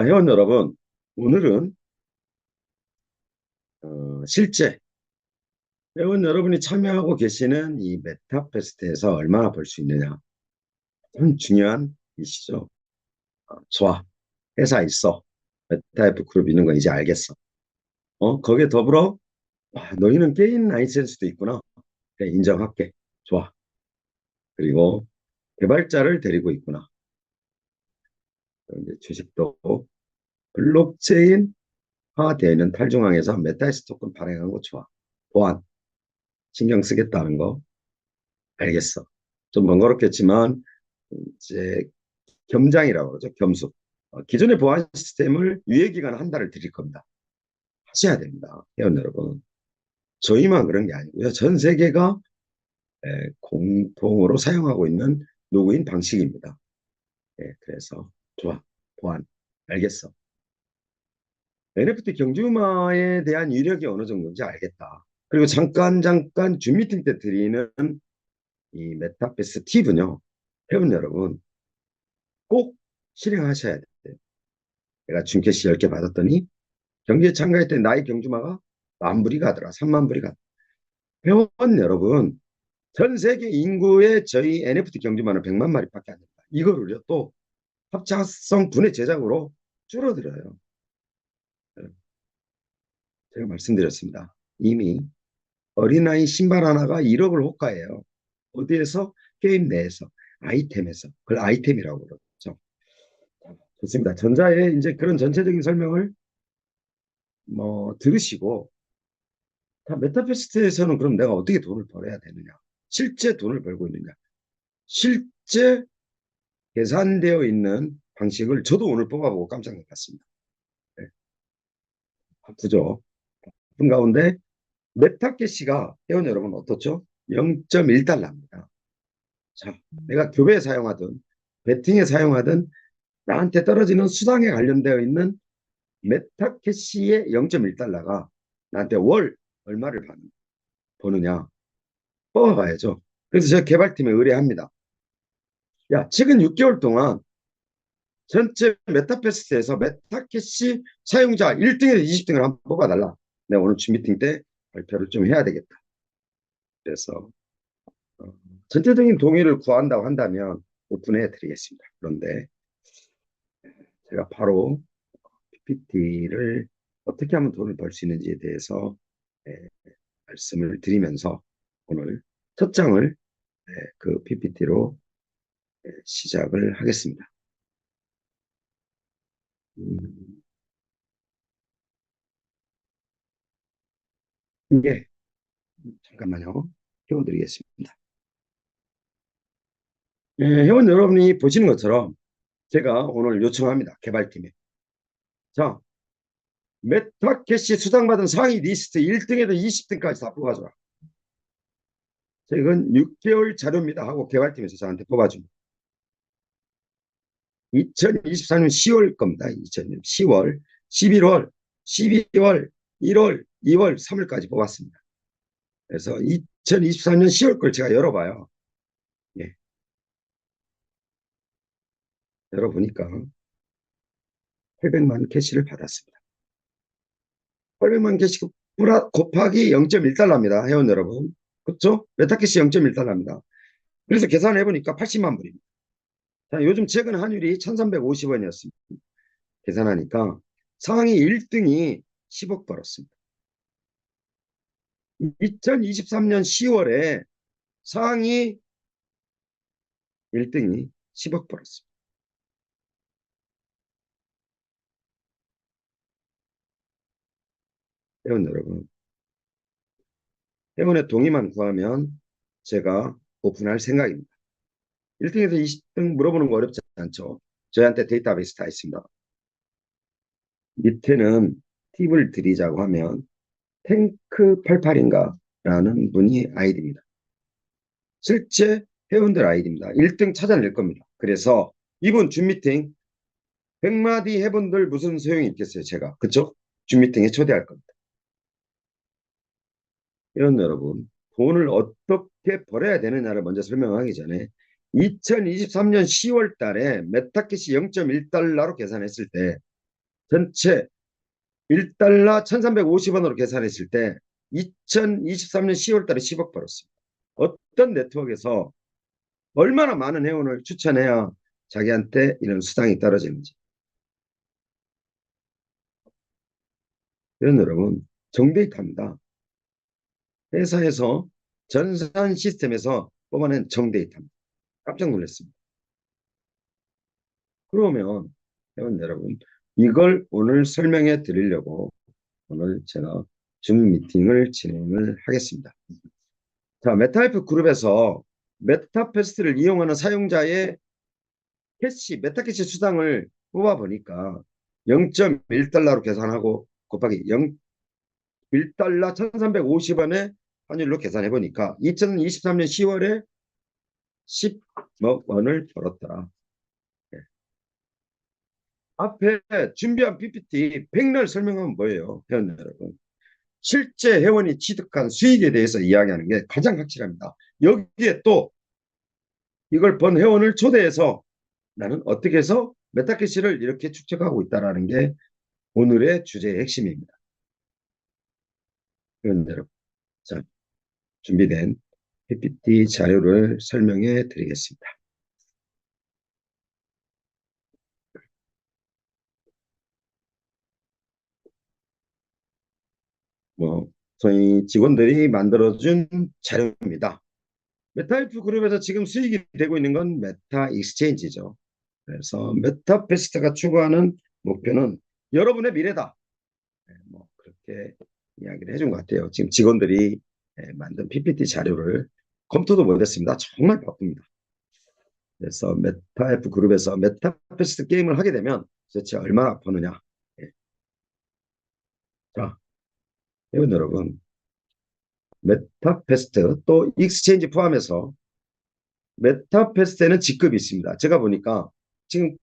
회원 여러분, 오늘은 실제 회원 여러분이 참여하고 계시는 이 메타페스트에서 얼마나 벌 수 있느냐. 참 중요한 이시죠. 좋아. 회사 있어. 메타F 그룹 있는 거 이제 알겠어. 거기에 더불어, 와, 너희는 게임 라이센스도 있구나. 그래, 인정할게. 좋아. 그리고 개발자를 데리고 있구나. 이제 주식도 블록체인화 되는 탈중앙에서 메타에스 토큰 발행한 거 좋아. 보안, 신경 쓰겠다는 거 알겠어. 좀 번거롭겠지만 이제 겸장이라고 그러죠. 겸수. 기존의 보안 시스템을 유예기간 한 달을 드릴 겁니다. 하셔야 됩니다. 회원 여러분. 저희만 그런 게 아니고요. 전 세계가 공통으로 사용하고 있는 로그인 방식입니다. 그래서 좋아. 보안. 알겠어. NFT 경주마에 대한 이력이 어느 정도인지 알겠다. 그리고 잠깐 줌 미팅 때 드리는 이 메타버스 팁은요. 회원 여러분 꼭 실행하셔야 돼요. 내가 준캐시 10개 받았더니 경기에 참가했던 나의 경주마가 10,000불이 가더라. 30,000불이 가더라. 회원 여러분, 전 세계 인구의 저희 NFT 경주마는 100만 마리밖에 안 됩니다. 이거를요, 또 합작성 분해 제작으로 줄어들어요. 제가 말씀드렸습니다. 이미 어린아이 신발 하나가 1억을 호가해요. 어디에서? 게임 내에서, 아이템에서. 그걸 아이템이라고 그러죠. 좋습니다. 전자의 이제 그런 전체적인 설명을 들으시고, 다 메타페스트에서는 그럼 내가 어떻게 돈을 벌어야 되느냐? 실제 돈을 벌고 있느냐? 실제 계산되어 있는 방식을 저도 오늘 뽑아보고 깜짝 놀랐습니다. 네, 바쁘죠. 바쁜 가운데 메타캐시가 회원 여러분 어떻죠? 0.1달러입니다. 자, 내가 교배에 사용하든 베팅에 사용하든 나한테 떨어지는 수당에 관련되어 있는 메타캐시의 0.1달러가 나한테 월 얼마를 버느냐? 뽑아봐야죠. 그래서 제가 개발팀에 의뢰합니다. 야, 최근 6개월 동안 전체 메타페스트에서 메타캐시 사용자 1등에서 20등을 한번 뽑아달라. 내가 오늘 주 미팅 때 발표를 좀 해야 되겠다. 그래서 어, 전체적인 동의를 구한다고 한다면 오픈해 드리겠습니다. 그런데 제가 바로 PPT를 어떻게 하면 돈을 벌 수 있는지에 대해서 예, 말씀을 드리면서 오늘 첫 장을 그 PPT로 시작을 하겠습니다. 음, 예, 잠깐만요. 띄워드리겠습니다. 회원 여러분이 보시는 것처럼 제가 오늘 요청합니다. 개발팀에. 자, 메타캐시 수당받은 상위 리스트 1등에서 20등까지 다 뽑아줘라. 이건 6개월 자료입니다 하고 개발팀에서 저한테 뽑아줍니다. 2024년 10월 겁니다. 2020년 10월, 11월, 12월, 1월, 2월, 3월까지 뽑았습니다. 그래서 2024년 10월 걸 제가 열어봐요. 예, 열어보니까 800만 캐시를 받았습니다. 800만 캐시 곱하기 0.1달러입니다. 회원 여러분. 그렇죠? 메타캐시 0.1달러입니다. 그래서 계산해보니까 80만 불입니다. 자, 요즘 최근 환율이 1350원이었습니다. 계산하니까 상위 1등이 10억 벌었습니다. 2023년 10월에 상위 1등이 10억 벌었습니다. 회원 여러분, 회원의 동의만 구하면 제가 오픈할 생각입니다. 1등에서 20등 물어보는 거 어렵지 않죠? 저희한테 데이터베이스 다 있습니다. 밑에는 팁을 드리자고 하면 탱크88인가 라는 분이 아이디입니다. 실제 회원들 아이디입니다. 1등 찾아낼 겁니다. 그래서 이번 줌 미팅 100마디 회원들 무슨 소용이 있겠어요, 제가. 그쵸? 줌 미팅에 초대할 겁니다. 회원 여러분, 돈을 어떻게 벌어야 되느냐를 먼저 설명하기 전에 2023년 10월 달에 메타캐시 0.1달러로 계산했을 때 전체 1달러 1350원으로 계산했을 때 2023년 10월 달에 10억 벌었습니다. 어떤 네트워크에서 얼마나 많은 회원을 추천해야 자기한테 이런 수당이 떨어지는지. 이런 여러분, 정데이터입니다. 회사에서 전산 시스템에서 뽑아낸 정데이터입니다. 깜짝 놀랐습니다. 그러면 회원 여러분, 이걸 오늘 설명해 드리려고 오늘 제가 줌 미팅을 진행을 하겠습니다. 자, 메타이프 그룹에서 메타패스트를 이용하는 사용자의 메타캐시 수당을 뽑아보니까 0.1달러로 계산하고 곱하기 1달러 1350원의 환율로 계산해보니까 2023년 10월에 10억 원을 벌었더라. 네. 앞에 준비한 PPT 백날 설명하면 뭐예요? 회원 여러분. 실제 회원이 취득한 수익에 대해서 이야기하는 게 가장 확실합니다. 여기에 또 이걸 번 회원을 초대해서 나는 어떻게 해서 메타캐시를 이렇게 축적하고 있다는 게 오늘의 주제의 핵심입니다. 회원 여러분, 자, 준비된 PPT 자료를 설명해 드리겠습니다. 저희 직원들이 만들어준 자료입니다. 메타이프 그룹에서 지금 수익이 되고 있는 건 메타 익스체인지죠. 그래서 메타패스트가 추구하는 목표는 여러분의 미래다. 그렇게 이야기를 해준 것 같아요. 지금 직원들이 만든 PPT 자료를 검토도 못했습니다. 정말 바쁩니다. 그래서 메타이프 그룹에서 메타패스트 게임을 하게 되면 도대체 얼마나 버느냐. 자, 여러분, 메타패스트 또 익스체인지 포함해서 메타패스트에는 직급이 있습니다. 제가 보니까 지금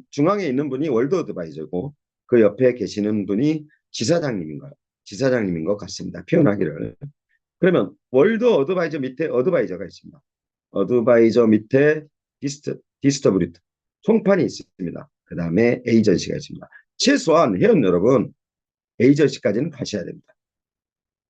중앙에 있는 분이 월드 어드바이저고 그 옆에 계시는 분이 지사장님인 것 같습니다. 표현하기를. 그러면 월드 어드바이저 밑에 어드바이저가 있습니다. 어드바이저 밑에 디스터브리트 총판이 있습니다. 그 다음에 에이전시가 있습니다. 최소한 회원 여러분 에이전시까지는 가셔야 됩니다.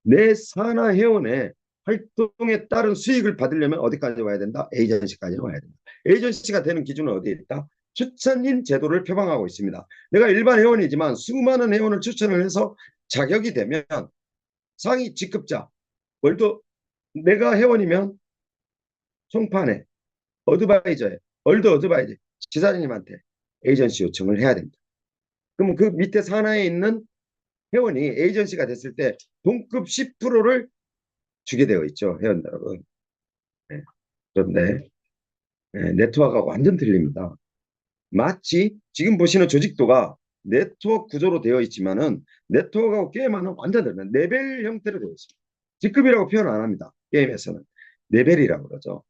내 산하 회원의 활동에 따른 수익을 받으려면 어디까지 와야 된다? 에이전시까지 와야 된다. 에이전시가 되는 기준은 어디에 있다? 추천인 제도를 표방하고 있습니다. 내가 일반 회원이지만 수많은 회원을 추천을 해서 자격이 되면 상위 직급자, 내가 회원이면 총판에, 어드바이저에, 월드 어드바이저, 지사장님한테 에이전시 요청을 해야 됩니다. 그러면 그 밑에 산하에 있는 회원이 에이전시가 됐을 때 동급 10%를 주게 되어 있죠. 회원 여러분. 네. 그런데 네트워크가 완전 틀립니다. 마치 지금 보시는 조직도가 네트워크 구조로 되어 있지만은 네트워크하고 게임하는 완전 다른 레벨 형태로 되어 있습니다. 직급이라고 표현 안 합니다. 게임에서는 레벨이라고 그러죠.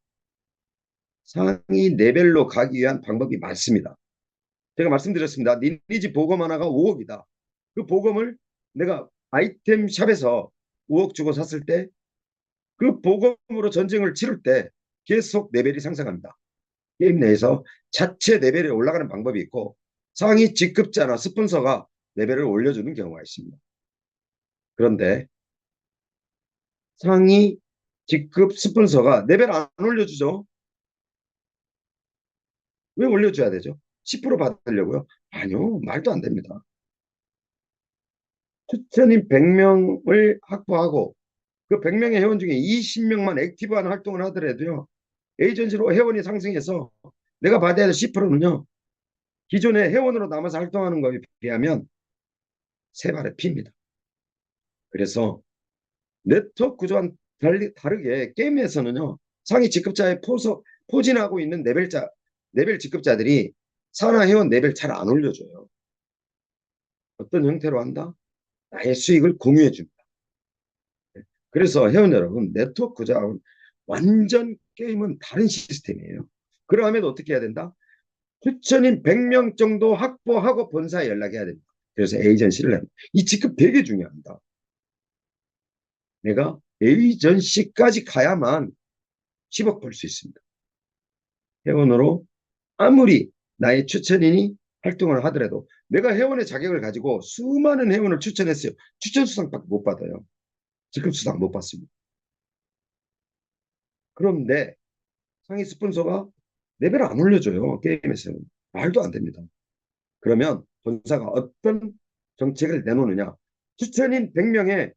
상위 레벨로 가기 위한 방법이 많습니다. 제가 말씀드렸습니다. 니니지 보검 하나가 5억이다. 그 보검을 내가 아이템 샵에서 5억 주고 샀을 때 그 보검으로 전쟁을 치를 때 계속 레벨이 상승합니다. 게임 내에서 자체 레벨이 올라가는 방법이 있고 상위 직급자나 스폰서가 레벨을 올려주는 경우가 있습니다. 그런데 상위 직급 스폰서가 레벨 안 올려주죠. 왜 올려줘야 되죠? 10% 받으려고요? 아니요. 말도 안 됩니다. 추천인 100명을 확보하고 그 100명의 회원 중에 20명만 액티브한 활동을 하더라도요. 에이전시로 회원이 상승해서 내가 받아야 될 10%는요. 기존의 회원으로 남아서 활동하는 것에 비하면 세 발의 피입니다. 그래서 네트워크 구조와는 다르게 게임에서는요. 상위 직급자의 포진하고 있는 레벨 직급자들이 산하 회원 레벨 잘 안 올려줘요. 어떤 형태로 한다? 나의 수익을 공유해 줍니다. 그래서 회원 여러분 네트워크 구조하고는 완전 게임은 다른 시스템이에요. 그러면 어떻게 해야 된다? 추천인 100명 정도 확보하고 본사에 연락해야 됩니다. 그래서 에이전시를 합니다. 이 직급 되게 중요합니다. 내가 에이전시까지 가야만 10억 벌 수 있습니다. 회원으로 아무리 나의 추천인이 활동을 하더라도 내가 회원의 자격을 가지고 수많은 회원을 추천했어요. 추천 수당밖에 못 받아요. 직급 수당 못 받습니다. 그런데 상위 스폰서가 레벨을 안 올려줘요. 게임에서는. 말도 안 됩니다. 그러면 본사가 어떤 정책을 내놓느냐. 추천인 100명에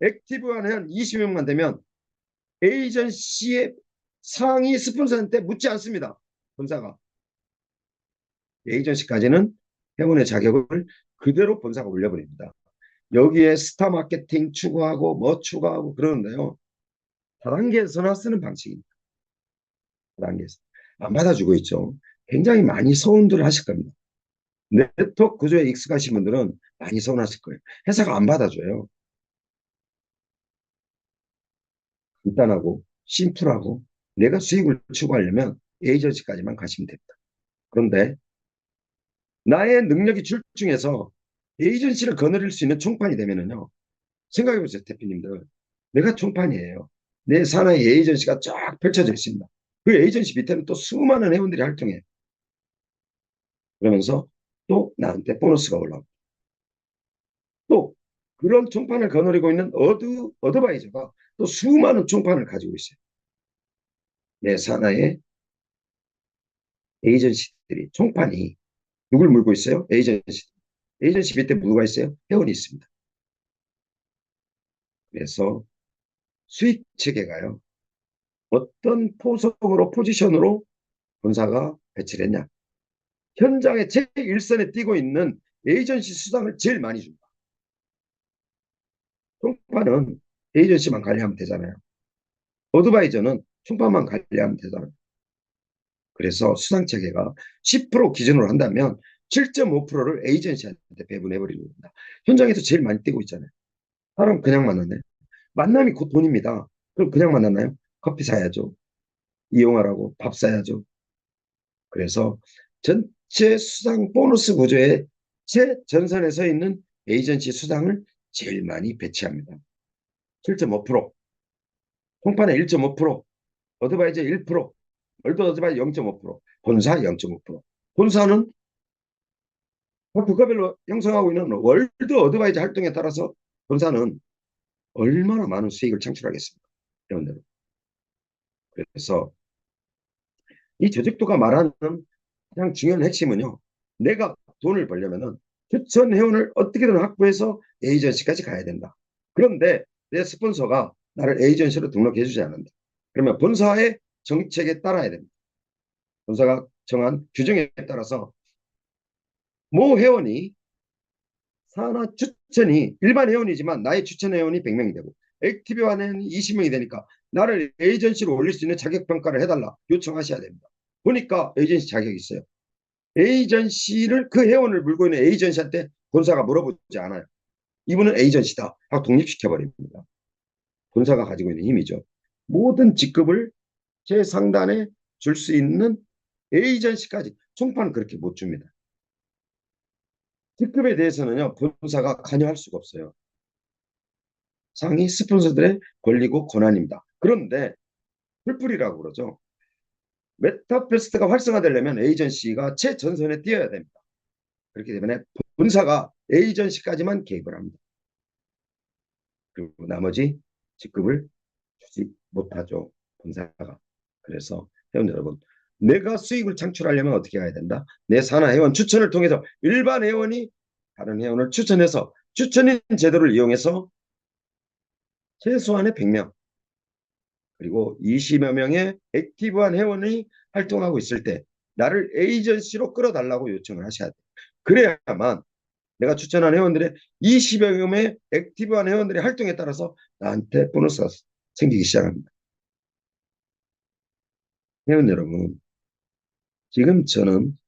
액티브한 한 20명만 되면 에이전시의 상위 스폰서한테 묻지 않습니다. 본사가. 에이전시까지는 회원의 자격을 그대로 본사가 올려버립니다. 여기에 스타 마케팅 추구하고 뭐 추구하고 그러는데요. 다단계에서나 쓰는 방식입니다. 다단계에서. 안 받아주고 있죠. 굉장히 많이 서운들 하실 겁니다. 네트워크 구조에 익숙하신 분들은 많이 서운하실 거예요. 회사가 안 받아줘요. 간단하고 심플하고 내가 수익을 추구하려면 에이전시까지만 가시면 됩니다. 그런데 나의 능력이 출중해서 에이전시를 거느릴 수 있는 총판이 되면은요. 생각해보세요, 대표님들. 내가 총판이에요. 내 산하에 에이전시가 쫙 펼쳐져 있습니다. 그 에이전시 밑에는 또 수많은 회원들이 활동해요. 그러면서 또 나한테 보너스가 올라오고 또 그런 총판을 거느리고 있는 어드바이저가 또 수많은 총판을 가지고 있어요. 내 산하에 에이전시들이 총판이 누굴 물고 있어요? 에이전시. 에이전시 밑에 누가 있어요? 회원이 있습니다. 그래서 수익 체계가요. 어떤 포석으로 포지션으로 본사가 배치를 했냐. 현장의 제일선에 뛰고 있는 에이전시 수당을 제일 많이 줍니다. 총판은 에이전시만 관리하면 되잖아요. 어드바이저는 총판만 관리하면 되잖아요. 그래서 수당 체계가 10% 기준으로 한다면 7.5%를 에이전시한테 배분해버리는 겁니다. 현장에서 제일 많이 뛰고 있잖아요. 사람 그냥 만났네. 만남이 곧 돈입니다. 그럼 그냥 만났나요? 커피 사야죠. 이용하라고 밥 사야죠. 그래서 전체 수당 보너스 구조의 최전선에 서 있는 에이전시 수당을 제일 많이 배치합니다. 7.5%, 통판에 1.5%, 어드바이저 1%, 월드 어드바이저 0.5%, 본사 0.5%. 본사는 국가별로 형성하고 있는 월드 어드바이저 활동에 따라서 본사는 얼마나 많은 수익을 창출하겠습니까? 회원들은. 그래서 이 조직도가 말하는 가장 중요한 핵심은요. 내가 돈을 벌려면은 추천 회원을 어떻게든 확보해서 에이전시까지 가야 된다. 그런데 내 스폰서가 나를 에이전시로 등록해주지 않는다. 그러면 본사의 정책에 따라야 됩니다. 본사가 정한 규정에 따라서 모 회원이 산하 추천이 일반 회원이지만 나의 추천 회원이 100명이 되고 액티브 회원이 20명이 되니까 나를 에이전시로 올릴 수 있는 자격평가를 해달라 요청하셔야 됩니다. 보니까 에이전시 자격이 있어요. 에이전시를 그 회원을 물고 있는 에이전시한테 본사가 물어보지 않아요. 이분은 에이전시다 하고 독립시켜버립니다. 본사가 가지고 있는 힘이죠. 모든 직급을 제 상단에 줄 수 있는 에이전시까지 총판은 그렇게 못 줍니다. 직급에 대해서는요. 본사가 관여할 수가 없어요. 상위 스폰서들의 권리고 권한입니다. 그런데 풀뿌리라고 그러죠. 메타페스트가 활성화되려면 에이전시가 최전선에 뛰어야 됩니다. 그렇기 때문에 본사가 에이전시까지만 개입을 합니다. 그리고 나머지 직급을 주지 못하죠. 본사가. 그래서 회원 여러분, 내가 수익을 창출하려면 어떻게 해야 된다? 내 산하 회원 추천을 통해서 일반 회원이 다른 회원을 추천해서 추천인 제도를 이용해서 최소한의 100명 그리고 20여 명의 액티브한 회원이 활동하고 있을 때 나를 에이전시로 끌어달라고 요청을 하셔야 돼요. 그래야만 내가 추천한 회원들의 20여 명의 액티브한 회원들의 활동에 따라서 나한테 보너스가 생기기 시작합니다. 회원 여러분, 지금 저는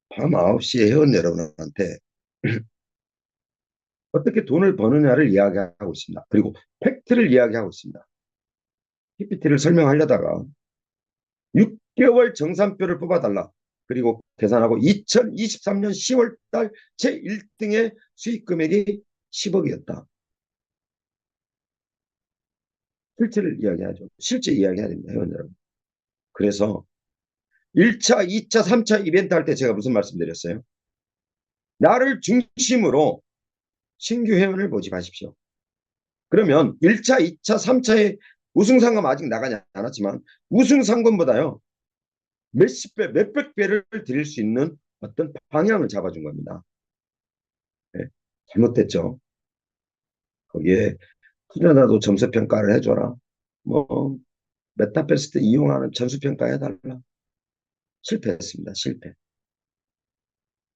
밤 9시에 회원 여러분한테 어떻게 돈을 버느냐를 이야기하고 있습니다. 그리고 팩트를 이야기하고 있습니다. PPT를 설명하려다가 6개월 정산표를 뽑아달라. 그리고 계산하고 2023년 10월 달 제1등의 수익 금액이 10억이었다. 실제를 이야기하죠. 실제 이야기해야 됩니다. 회원 여러분. 그래서 1차, 2차, 3차 이벤트 할 때 제가 무슨 말씀드렸어요? 나를 중심으로 신규 회원을 모집하십시오. 그러면 1차, 2차, 3차의 우승 상금 아직 나가지 않았지만 우승 상금보다요 몇십 배, 몇백 배를 드릴 수 있는 어떤 방향을 잡아준 겁니다. 네, 잘못됐죠. 거기에 투자자도 점수 평가를 해줘라. 뭐 메타버스 이용하는 점수 평가해달라. 실패했습니다. 실패.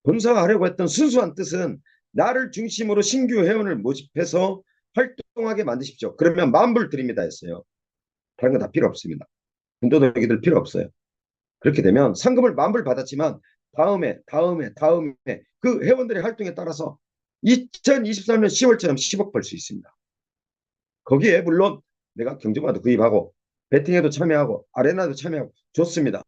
본사가 하려고 했던 순수한 뜻은 나를 중심으로 신규 회원을 모집해서 활동하게 만드십시오. 그러면 만불 드립니다 했어요. 다른 거 다 필요 없습니다. 군더더기들 필요 없어요. 그렇게 되면 상금을 만불 받았지만 다음에 그 회원들의 활동에 따라서 2023년 10월처럼 10억 벌 수 있습니다. 거기에 물론 내가 경주마도 구입하고 배팅에도 참여하고 아레나도 참여하고 좋습니다.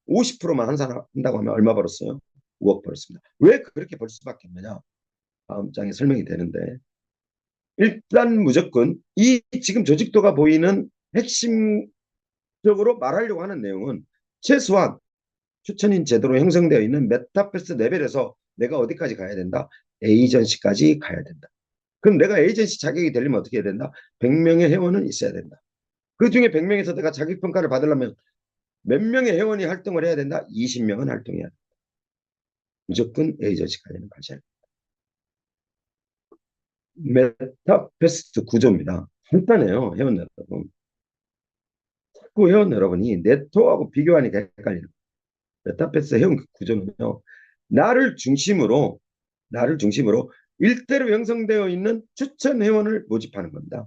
50%만 한다고 하면 얼마 벌었어요? 5억 벌었습니다. 왜 그렇게 벌 수밖에 없느냐? 다음 장에 설명이 되는데 일단 무조건 이 지금 조직도가 보이는 핵심적으로 말하려고 하는 내용은 최소한 추천인 제도로 형성되어 있는 메타버스 레벨에서 내가 어디까지 가야 된다? 에이전시까지 가야 된다. 그럼 내가 에이전시 자격이 되려면 어떻게 해야 된다? 100명의 회원은 있어야 된다. 그 중에 100명에서 내가 자격평가를 받으려면 몇 명의 회원이 활동을 해야 된다? 20명은 활동해야 된다. 무조건 에이전시까지는 가셔야 된다. 메타버스 구조입니다. 간단해요. 회원 여러분. 자꾸 회원 여러분이 네트워크하고 비교하니까 헷갈리는 메타버스 회원 구조는요. 나를 중심으로 일대로 형성되어 있는 추천 회원을 모집하는 겁니다.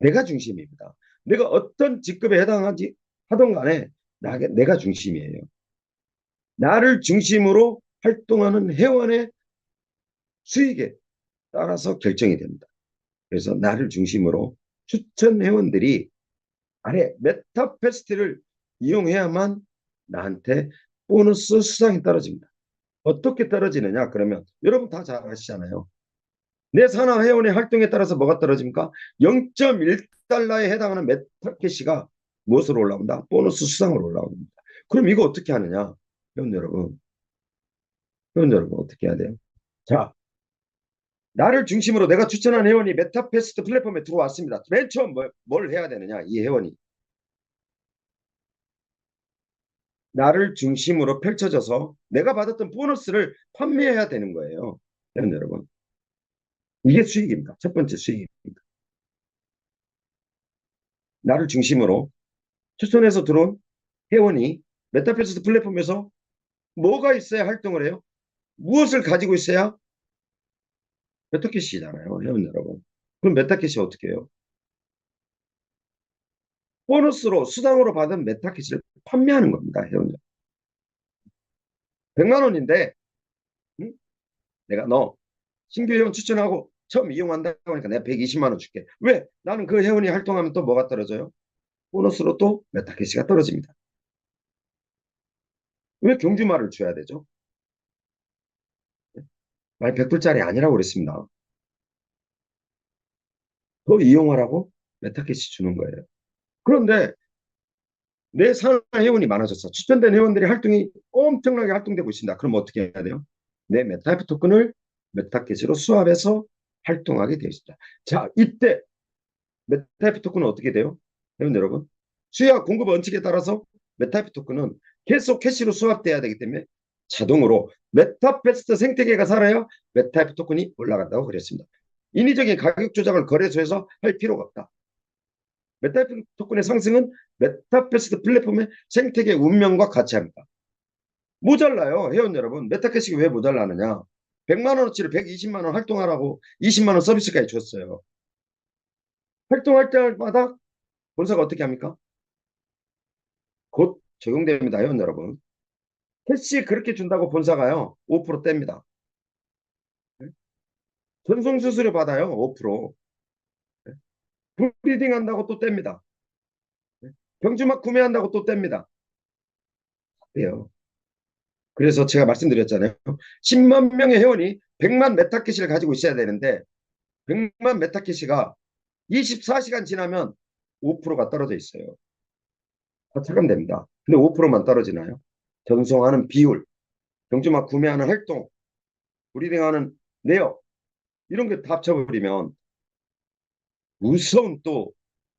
내가 중심입니다. 내가 어떤 직급에 해당하지 하던 간에 내가 중심이에요. 나를 중심으로 활동하는 회원의 수익에 따라서 결정이 됩니다. 그래서 나를 중심으로 추천 회원들이 아래 메타페스트를 이용해야만 나한테 보너스 수당이 떨어집니다. 어떻게 떨어지느냐? 그러면 여러분 다 잘 아시잖아요. 내 산하 회원의 활동에 따라서 뭐가 떨어집니까? 0.1달러에 해당하는 메타캐시가 무엇으로 올라온다? 보너스 수당으로 올라옵니다. 그럼 이거 어떻게 하느냐? 회원 여러분 어떻게 해야 돼요? 자, 나를 중심으로 내가 추천한 회원이 메타패스트 플랫폼에 들어왔습니다. 맨 처음 뭘 해야 되느냐? 이 회원이 나를 중심으로 펼쳐져서 내가 받았던 보너스를 판매해야 되는 거예요. 회원 여러분. 이게 수익입니다. 첫 번째 수익입니다. 나를 중심으로 추천해서 들어온 회원이 메타버스 플랫폼에서 뭐가 있어야 활동을 해요? 무엇을 가지고 있어야? 메타캐시잖아요. 회원 여러분. 그럼 메타캐시 어떻게 해요? 보너스로 수당으로 받은 메타캐시를 판매하는 겁니다. 회원 여러분. 100만 원인데 응? 내가 너 신규 회원 추천하고 처음 이용한다고 하니까 내가 120만 원 줄게. 왜? 나는 그 회원이 활동하면 또 뭐가 떨어져요? 보너스로 또 메타캐시가 떨어집니다. 왜 경주마를 줘야 되죠? 말 100불짜리 아니라고 그랬습니다. 더 이용하라고 메타캐시 주는 거예요. 그런데 내 산하 회원이 많아졌어. 추천된 회원들이 활동이 엄청나게 활동되고 있습니다. 그럼 어떻게 해야 돼요? 내 메타이프 토큰을 메타캐시로 수합해서 활동하게 되어 있습니다. 자, 이때 메타이프 토큰은 어떻게 돼요? 회원 여러분, 수요와 공급 원칙에 따라서 메타이프 토큰은 계속 캐시로 수합돼야 되기 때문에 자동으로 메타버스 생태계가 살아야 메타이프 토큰이 올라간다고 그랬습니다. 인위적인 가격 조작을 거래소에서 할 필요가 없다. 메타이프 토큰의 상승은 메타버스 플랫폼의 생태계 운명과 같이 합니다. 모자라요. 회원 여러분. 메타캐시가 왜 모자라느냐. 100만 원어치를 120만 원 활동하라고 20만 원 서비스까지 줬어요. 활동할 때마다 본사가 어떻게 합니까? 곧 적용됩니다. 회원 여러분. 캐시 그렇게 준다고 본사가요. 5% 뗍니다. 전송 수수료 받아요. 5%. 브리딩 한다고 또 뗍니다. 경주막 구매한다고 또 뗍니다. 그래요. 그래서 제가 말씀드렸잖아요. 10만 명의 회원이 100만 메타캐시를 가지고 있어야 되는데 100만 메타캐시가 24시간 지나면 5%가 떨어져 있어요. 다 차감됩니다. 근데 5%만 떨어지나요? 전송하는 비율, 경주막 구매하는 활동, 브리딩하는 내역 이런 게 다 합쳐버리면 무서운 또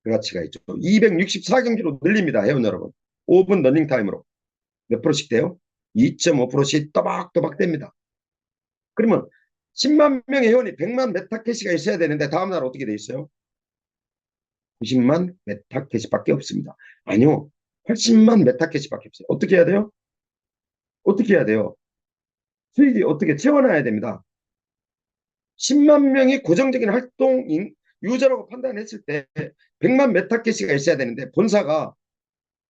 그 가치가 있죠. 264경기로 늘립니다. 회원 여러분. 5분 러닝타임으로. 몇 프로씩 돼요? 2.5%씩 또박또박 됩니다. 그러면 10만 명의 회원이 100만 메타캐시가 있어야 되는데 다음날 어떻게 돼 있어요? 90만 메타캐시밖에 없습니다. 아니요. 80만 메타캐시밖에 없어요. 어떻게 해야 돼요? 어떻게 해야 돼요? 수익이 어떻게 채워놔야 됩니다. 10만 명이 고정적인 활동 유저라고 판단했을 때 100만 메타캐시가 있어야 되는데 본사가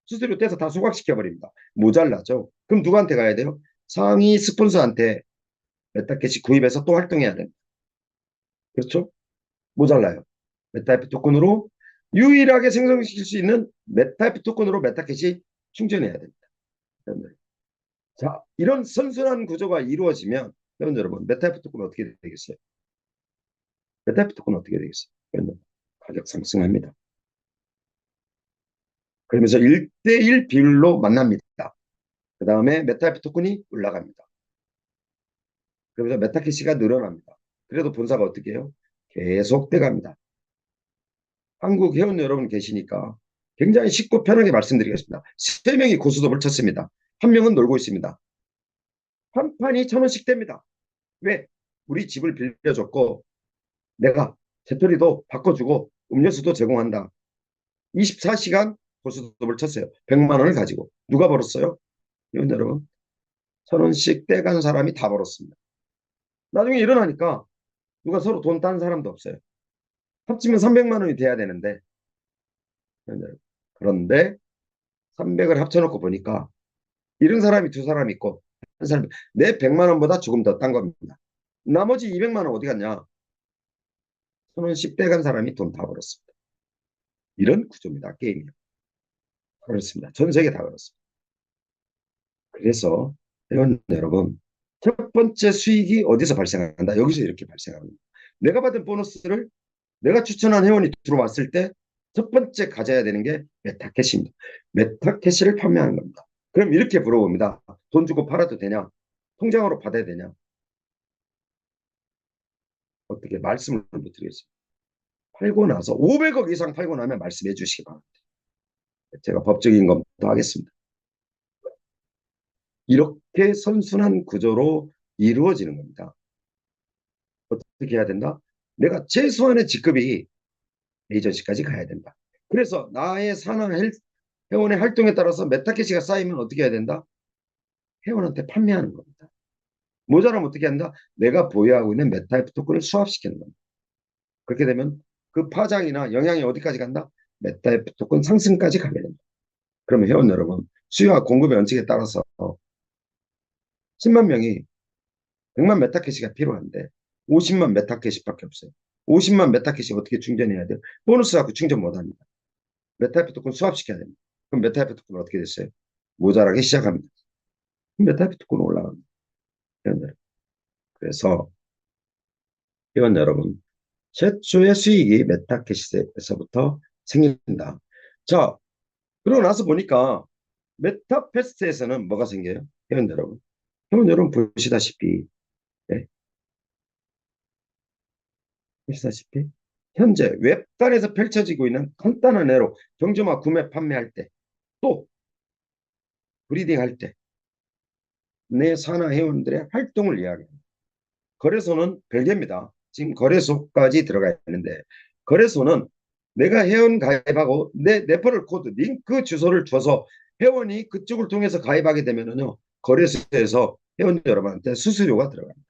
수수료 떼서 다 소각시켜버립니다. 모자라죠. 그럼 누구한테 가야 돼요? 상위 스폰서한테 메타캐시 구입해서 또 활동해야 됩니다. 그렇죠? 모자라요. 메타이프 토큰으로 유일하게 생성시킬 수 있는 메타이프 토큰으로 메타캐시 충전해야 됩니다. 자, 이런 선순환 구조가 이루어지면 여러분 메타이프 토큰은 어떻게 되겠어요? 메타이프 토큰은 어떻게 되겠어요? 가격 상승합니다. 그러면서 1대1 비율로 만납니다. 그 다음에 메타이프 토큰이 올라갑니다. 그러면서 메타캐시가 늘어납니다. 그래도 본사가 어떻게 해요? 계속 돼갑니다. 한국 회원 여러분 계시니까 굉장히 쉽고 편하게 말씀드리겠습니다. 3명이 고스톱을 쳤습니다. 1명은 놀고 있습니다. 한 판이 1,000원씩 됩니다. 왜? 우리 집을 빌려줬고 내가 재떨이도 바꿔주고 음료수도 제공한다. 24시간 고스톱을 쳤어요. 100만 원을 가지고. 누가 벌었어요? 회원 여러분. 1,000원씩 떼간 사람이 다 벌었습니다. 나중에 일어나니까 누가 서로 돈 딴 사람도 없어요. 합치면 300만 원이 돼야 되는데 그런데 300을 합쳐놓고 보니까 이런 사람이 두 사람 있고 한 사람 내 100만 원보다 조금 더 딴 겁니다. 나머지 200만 원 어디 갔냐? 1,000원씩 떼간 사람이 돈 다 벌었습니다. 이런 구조입니다. 게임이. 그렇습니다. 전 세계 다 그렇습니다. 그래서 회원 여러분 첫 번째 수익이 어디서 발생한다? 여기서 이렇게 발생합니다. 내가 받은 보너스를 내가 추천한 회원이 들어왔을 때 첫 번째 가져야 되는 게 메타캐시입니다. 메타캐시를 판매하는 겁니다. 그럼 이렇게 물어봅니다. 돈 주고 팔아도 되냐? 통장으로 받아야 되냐? 어떻게 말씀을 못 드리겠습니다. 팔고 나서 500억 이상 팔고 나면 말씀해 주시기 바랍니다. 제가 법적인 검토 하겠습니다. 이렇게 선순환 구조로 이루어지는 겁니다. 어떻게 해야 된다? 내가 최소한의 직급이 에이전시까지 가야 된다. 그래서 나의 산하 회원의 활동에 따라서 메타캐시가 쌓이면 어떻게 해야 된다? 회원한테 판매하는 겁니다. 모자라면 어떻게 한다? 내가 보유하고 있는 메타이프 토큰을 수합시키는 겁니다. 그렇게 되면 그 파장이나 영향이 어디까지 간다? 메타이프 토큰 상승까지 가게 됩니다. 그러면 회원 여러분, 수요와 공급의 원칙에 따라서 10만 명이 100만 메타캐시가 필요한데 50만 메타캐시밖에 없어요. 50만 메타캐시 어떻게 충전해야 돼요? 보너스 갖고 충전 못합니다. 메타이프 토큰 수합시켜야 됩니다. 그럼 메타이프 토큰은 어떻게 됐어요? 모자라기 시작합니다. 메타이프 토큰 올라갑니다. 그래서 회원 여러분, 최초의 수익이 메타캐시에서부터 생긴다. 자, 그러고 나서 보니까 메타패스트에서는 뭐가 생겨요? 회원 여러분. 회원 여러분 보시다시피, 네, 보시다시피 현재 웹단에서 펼쳐지고 있는 간단한 예로 경주마 구매 판매할 때, 또 브리딩 할 때 내 산하 회원들의 활동을 이야기합니다. 거래소는 별개입니다. 지금 거래소까지 들어가 있는데 거래소는 내가 회원 가입하고 내 레퍼럴 코드 링크 주소를 줘서 회원이 그쪽을 통해서 가입하게 되면은요 거래소에서 회원 여러분한테 수수료가 들어갑니다.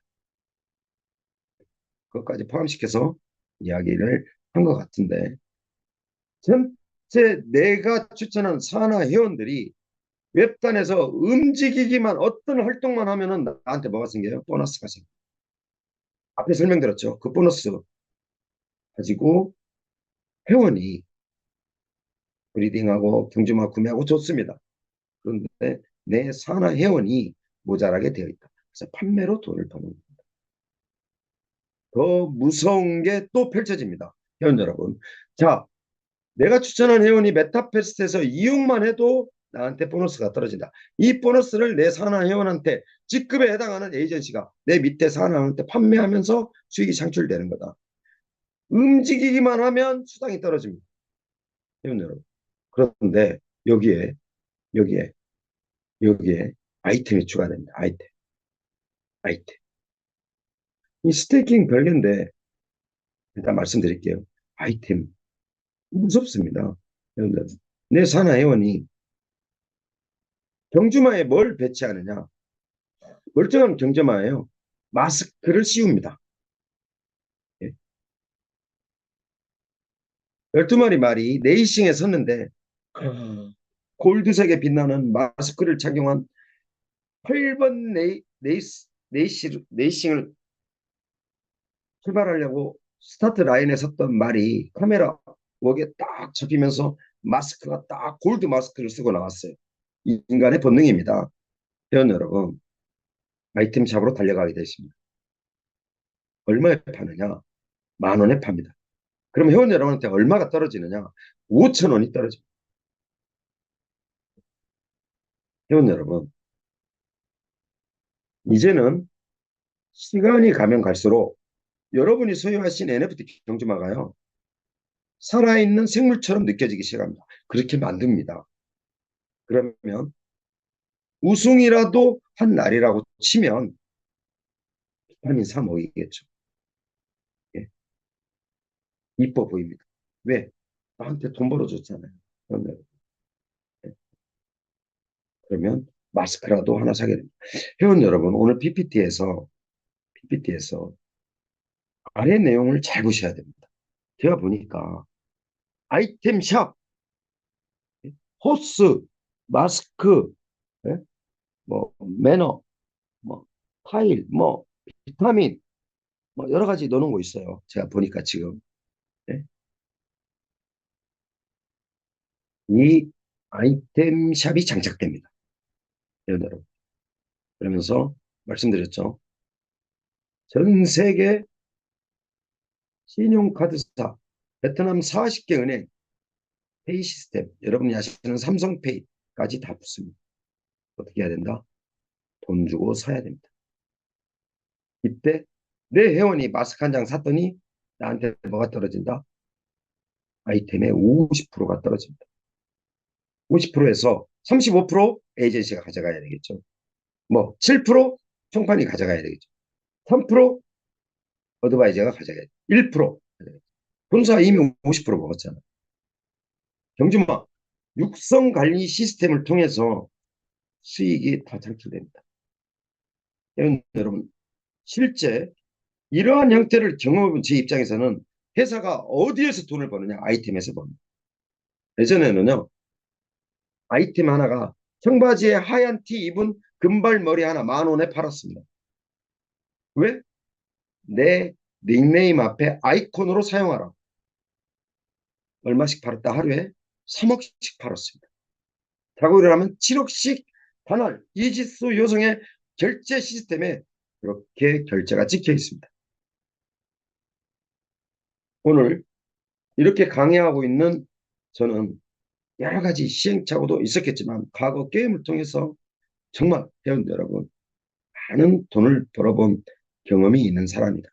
그것까지 포함시켜서 이야기를 한 것 같은데 전체 내가 추천한 산하 회원들이 웹단에서 움직이기만 어떤 활동만 하면은 나한테 뭐가 생겨요? 보너스가 생겨요. 앞에 설명드렸죠. 그 보너스 가지고 회원이 브리딩하고 경주마 구매하고 좋습니다. 그런데 내 산하 회원이 모자라게 되어 있다. 그래서 판매로 돈을 버는 겁니다. 더 무서운 게 또 펼쳐집니다. 회원 여러분. 자, 내가 추천한 회원이 메타패스트에서 이용만 해도 나한테 보너스가 떨어진다. 이 보너스를 내 산하 회원한테 직급에 해당하는 에이전시가 내 밑에 산하 회원한테 판매하면서 수익이 창출되는 거다. 움직이기만 하면 수당이 떨어집니다. 여러분. 그런데 여기에 여기에 여기에 아이템이 추가됩니다. 아이템. 이 스테이킹 별개인데 일단 말씀드릴게요. 아이템 무섭습니다. 여러분들, 내 산하 회원이 경주마에 뭘 배치하느냐? 멀쩡한 경주마예요. 마스크를 씌웁니다. 예. 12마리 말이 네이싱에 섰는데 골드색에 빛나는 마스크를 착용한 8번 네이싱을 출발하려고 스타트 라인에 섰던 말이 카메라 웍에 딱 잡히면서 마스크가 딱 골드 마스크를 쓰고 나왔어요. 인간의 본능입니다. 회원 여러분, 아이템 샵으로 달려가게 되십니다. 얼마에 파느냐? 10,000원에 팝니다. 그럼 회원 여러분한테 얼마가 떨어지느냐? 5,000원이 떨어집니다. 회원 여러분, 이제는 시간이 가면 갈수록 여러분이 소유하신 NFT 경주마가요, 살아있는 생물처럼 느껴지기 시작합니다. 그렇게 만듭니다. 그러면 우승이라도 한 날이라고 치면 비타민 3호이겠죠. 예. 이뻐 보입니다. 왜? 나한테 돈 벌어줬잖아요. 예. 그러면 마스크라도 하나 사게 됩니다. 회원 여러분, 오늘 PPT에서 아래 내용을 잘 보셔야 됩니다. 제가 보니까 아이템 샵, 호스, 마스크, 예? 뭐 매너, 뭐 타일, 뭐 비타민, 뭐 여러 가지 넣어놓은 거 있어요. 제가 보니까 지금 예? 이 아이템 샵이 장착됩니다. 여러분. 그러면서 말씀드렸죠. 전 세계 신용카드사, 베트남 40개 은행 페이 시스템, 여러분이 아시는 삼성페이까지 다 붙습니다. 어떻게 해야 된다? 돈 주고 사야 됩니다. 이때 내 회원이 마스크 한 장 샀더니 나한테 뭐가 떨어진다? 아이템의 50%가 떨어집니다. 50%에서 35% 에이전시가 가져가야 되겠죠. 뭐 7% 총판이 가져가야 되겠죠. 3% 어드바이저가 가져가야 되겠죠. 1% 본사 이미 50% 먹었잖아. 경주마 육성 관리 시스템을 통해서 수익이 다 창출됩니다. 여러분, 실제 이러한 형태를 경험해본 제 입장에서는 회사가 어디에서 돈을 버느냐? 아이템에서 버는. 예전에는요, 아이템 하나가 청바지에 하얀 티 입은 금발머리 하나 10,000원에 팔았습니다. 왜? 내 닉네임 앞에 아이콘으로 사용하라. 얼마씩 팔았다? 하루에 3억씩 팔았습니다. 자고 일어나면 7억씩 단월 이지수 요성의 결제 시스템에 그렇게 결제가 찍혀 있습니다. 오늘 이렇게 강의하고 있는 저는 여러 가지 시행착오도 있었겠지만 과거 게임을 통해서 정말 회원 여러분 많은 돈을 벌어본 경험이 있는 사람이다.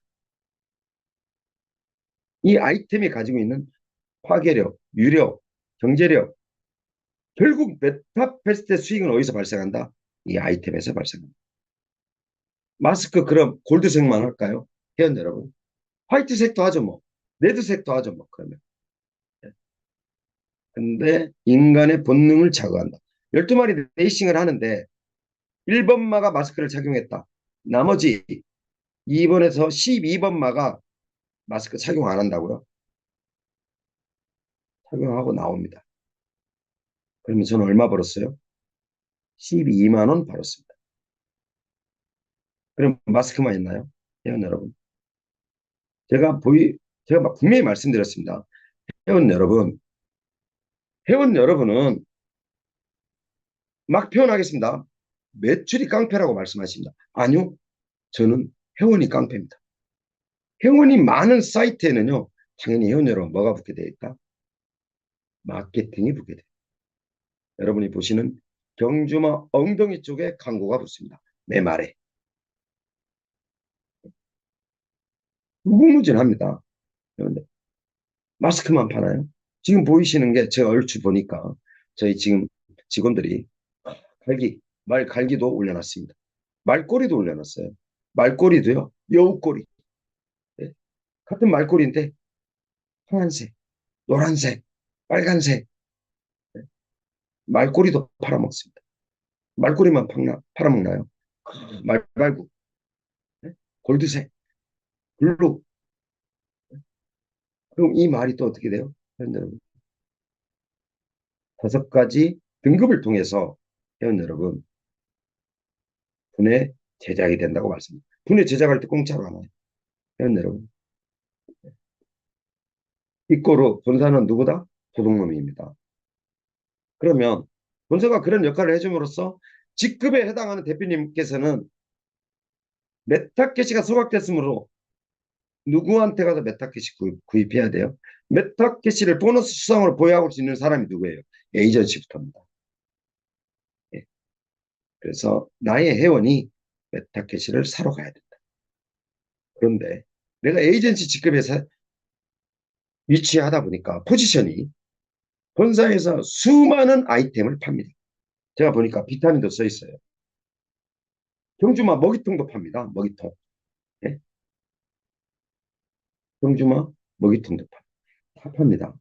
이 아이템이 가지고 있는 화계력, 유력, 경제력, 결국 메타패스트의 수익은 어디서 발생한다? 이 아이템에서 발생합니다. 마스크 그럼 골드색만 할까요? 회원 여러분. 화이트색도 하죠 뭐. 레드색도 하죠 뭐. 그러면. 근데 인간의 본능을 자극한다. 12마리 레이싱을 하는데 1번마가 마스크를 착용했다. 나머지 2번에서 12번마가 마스크 착용 안 한다고요? 착용하고 나옵니다. 그러면 저는 얼마 벌었어요? 12만 원 벌었습니다. 그럼 마스크만 있나요? 회원 여러분. 제가 분명히 말씀드렸습니다. 회원 여러분, 회원 여러분은 막 표현하겠습니다. 매출이 깡패라고 말씀하십니다. 아니요. 저는 회원이 깡패입니다. 회원이 많은 사이트에는요. 당연히 회원 여러분 뭐가 붙게 되어 있다? 마케팅이 붙게 돼요. 여러분이 보시는 경주마 엉덩이 쪽에 광고가 붙습니다. 내 말에. 무궁무진합니다. 그런데 마스크만 파나요? 지금 보이시는 게 제가 얼추 보니까 저희 지금 직원들이 말 갈기도 올려놨습니다. 말꼬리도 올려놨어요. 말꼬리도요, 여우꼬리. 예, 같은 말꼬리인데 파란색, 노란색, 빨간색. 예, 말꼬리도 팔아먹습니다. 말꼬리만 팔아먹나요? 말발굽, 예, 골드색, 블루. 그럼 이 말이 또 어떻게 돼요? 회원 여러분, 5가지 등급을 통해서 회원 여러분, 분해 제작이 된다고 말씀드립니다. 분해 제작할 때 공짜로 하나요? 회원 여러분, 이꼬르 본사는 누구다? 도둑놈입니다. 그러면 본사가 그런 역할을 해줌으로써 직급에 해당하는 대표님께서는 메타캐시가 소각됐으므로 누구한테 가서 메타캐시 구입해야 돼요? 메타캐시를 보너스 수당으로 보유하고 있는 사람이 누구예요? 에이전시부터입니다. 예. 그래서 나의 회원이 메타캐시를 사러 가야 된다. 그런데 내가 에이전시 직급에서 위치하다 보니까 포지션이 본사에서 수많은 아이템을 팝니다. 제가 보니까 비타민도 써 있어요. 경주마 먹이통도 팝니다. 먹이통. 예? 경주마 먹이통도 팝니다.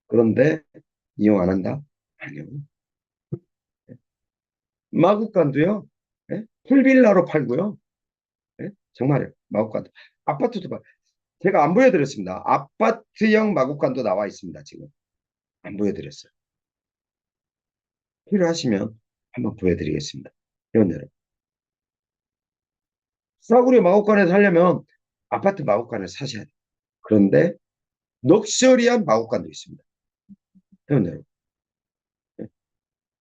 그런데 이용 안 한다? 아니요. 마구간도요. 예? 풀빌라로 팔고요. 예? 정말요. 마구간도. 아파트도 제가 안 보여드렸습니다. 아파트형 마구간도 나와 있습니다. 지금 안 보여드렸어요. 필요하시면 한번 보여드리겠습니다. 회원 여러분. 싸구려 마구간에 살려면 아파트 마구간을 사셔야 돼요. 그런데 럭셔리한 마구간도 있습니다. 회원 여러분. 예?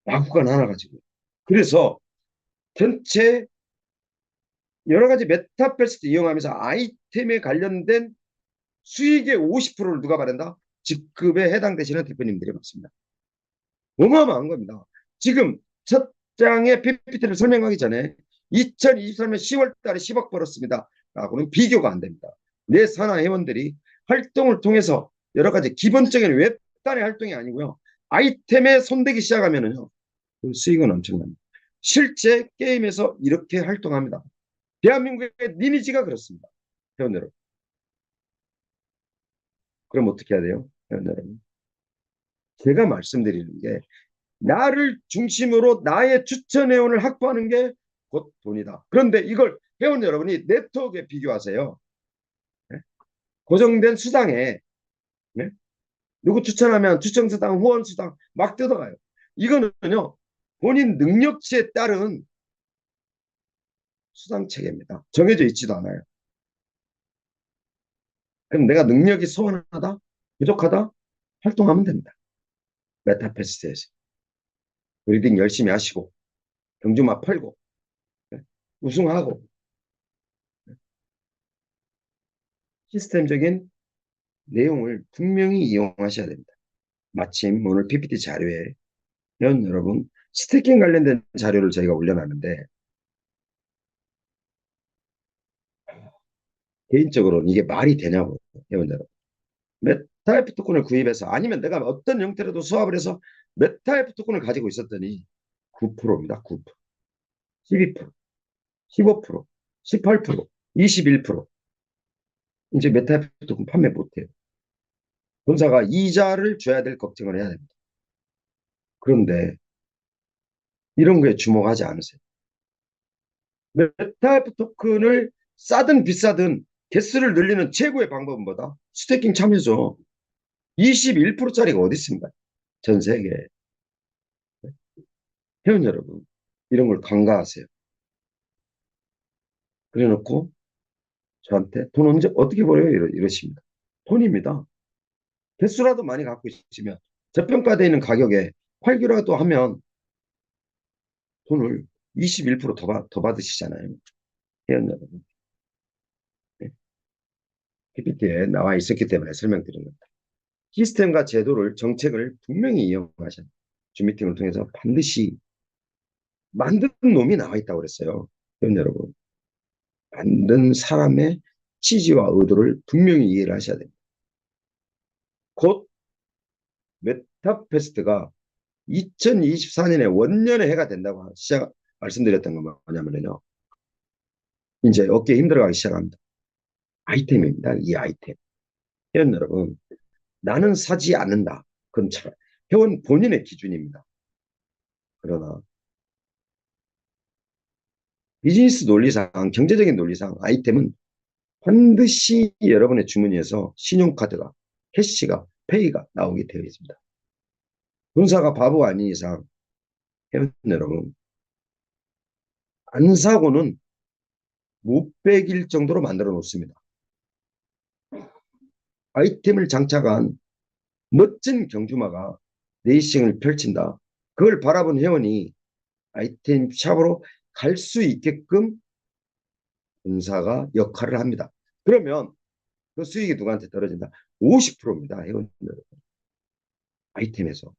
마구간 하나 가지고. 그래서 전체 여러 가지 메타버스를 이용하면서 아이템에 관련된 수익의 50%를 누가 받는다? 직급에 해당되시는 대표님들이 많습니다. 어마어마한 겁니다. 지금 첫 장의 PPT를 설명하기 전에 2023년 10월 달에 10억 벌었습니다. 라고는 비교가 안 됩니다. 내 산하 회원들이 활동을 통해서 여러 가지 기본적인 웹단의 활동이 아니고요. 아이템에 손대기 시작하면은요. 그 수익은 엄청납니다. 실제 게임에서 이렇게 활동합니다. 대한민국의 리니지가 그렇습니다. 회원 여러분. 그럼 어떻게 해야 돼요? 회원 여러분. 제가 말씀드리는 게 나를 중심으로 나의 추천 회원을 확보하는 게 곧 돈이다. 그런데 이걸 회원 여러분이 네트워크에 비교하세요. 네? 고정된 수당에 네? 누구 추천하면 추천수당, 후원수당 막 뜯어가요. 이거는요. 본인 능력치에 따른 수당 체계입니다. 정해져 있지도 않아요. 그럼 내가 능력이 소원하다? 부족하다? 활동하면 됩니다. 메타패스트에서. 브리딩 열심히 하시고 경주마 팔고 네? 우승하고 시스템적인 내용을 분명히 이용하셔야 됩니다. 마침 오늘 PPT 자료에 여러분 스태킹 관련된 자료를 저희가 올려놨는데 개인적으로는 이게 말이 되냐고 회원 여러분. 메타F 토큰을 구입해서 아니면 내가 어떤 형태로도 수합을 해서 메타F 토큰을 가지고 있었더니 9%입니다. 9%, 12%, 15%, 18%, 21%. 이제 메타F 토큰 판매 못해요. 본사가 이자를 줘야 될 걱정을 해야 됩니다. 그런데 이런 거에 주목하지 않으세요. 메타F 토큰을 싸든 비싸든 개수를 늘리는 최고의 방법은 뭐다? 스태킹 참여죠. 21%짜리가 어디 있습니까? 전 세계에. 회원 여러분, 이런 걸 간과하세요. 그래 놓고 저한테 돈 언제 어떻게 벌어요? 이러십니다. 돈입니다. 개수라도 많이 갖고 있으면 저평가되어 있는 가격에 팔기라도 하면 돈을 21%더 받으시잖아요. 회원 여러분. 네. PPT에 나와 있었기 때문에 설명드린 겁니다. 시스템과 제도를 정책을 분명히 이용하셔야 합니다. 줌 미팅을 통해서 반드시 만든 놈이 나와 있다고 그랬어요. 여러분, 만든 사람의 취지와 의도를 분명히 이해를 하셔야 됩니다. 곧 메타페스트가 2024년에 원년의 해가 된다고 말씀드렸던 건 뭐냐면요. 이제 어깨에 힘들어가기 시작합니다. 아이템입니다. 이 아이템. 회원 여러분, 나는 사지 않는다. 그건 회원 본인의 기준입니다. 그러나 비즈니스 논리상, 경제적인 논리상 아이템은 반드시 여러분의 주머니에서 신용카드가, 캐시가, 페이가 나오게 되어 있습니다. 본사가 바보가 아닌 이상 회원 여러분, 안 사고는 못 빼길 정도로 만들어 놓습니다. 아이템을 장착한 멋진 경주마가 레이싱을 펼친다. 그걸 바라본 회원이 아이템 샵으로 갈 수 있게끔 본사가 역할을 합니다. 그러면 그 수익이 누구한테 떨어진다? 50%입니다. 회원들. 아이템에서.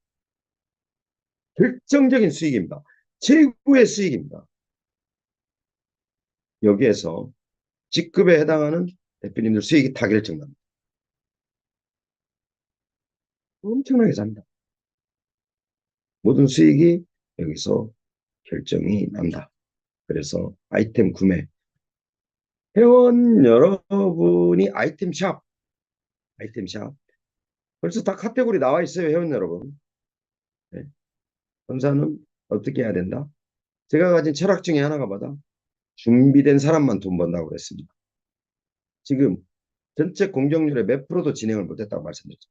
결정적인 수익입니다. 최고의 수익입니다. 여기에서 직급에 해당하는 대표님들 수익이 다 결정납니다. 엄청나게 삽니다. 모든 수익이 여기서 결정이 난다. 그래서 아이템 구매. 회원 여러분이 아이템샵. 벌써 다 카테고리 나와 있어요. 회원 여러분. 네. 본사는 어떻게 해야 된다? 제가 가진 철학 중에 하나가 뭐다? 준비된 사람만 돈 번다고 그랬습니다. 지금 전체 공정률의 몇 프로도 진행을 못했다고 말씀드렸죠.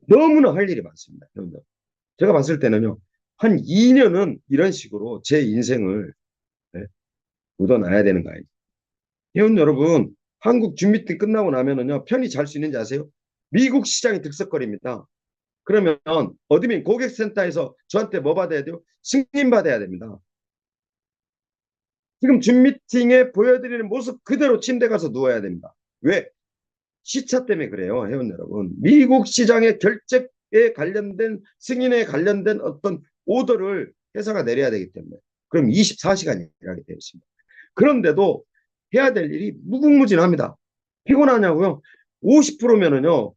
너무나 할 일이 많습니다. 제가 봤을 때는요. 한 2년은 이런 식으로 제 인생을 네, 묻어놔야 되는 거 아니에요. 회원 여러분, 한국 준비팀 끝나고 나면은요. 편히 잘 수 있는지 아세요? 미국 시장이 득석거립니다. 그러면 어드민 고객센터에서 저한테 뭐 받아야 돼요? 승인 받아야 됩니다. 지금 줌 미팅에 보여드리는 모습 그대로 침대 가서 누워야 됩니다. 왜? 시차 때문에 그래요. 회원 여러분. 미국 시장의 결제에 관련된 승인에 관련된 어떤 오더를 회사가 내려야 되기 때문에 그럼 24시간 일하게 되어 있습니다. 그런데도 해야 될 일이 무궁무진합니다. 피곤하냐고요? 50%면은요.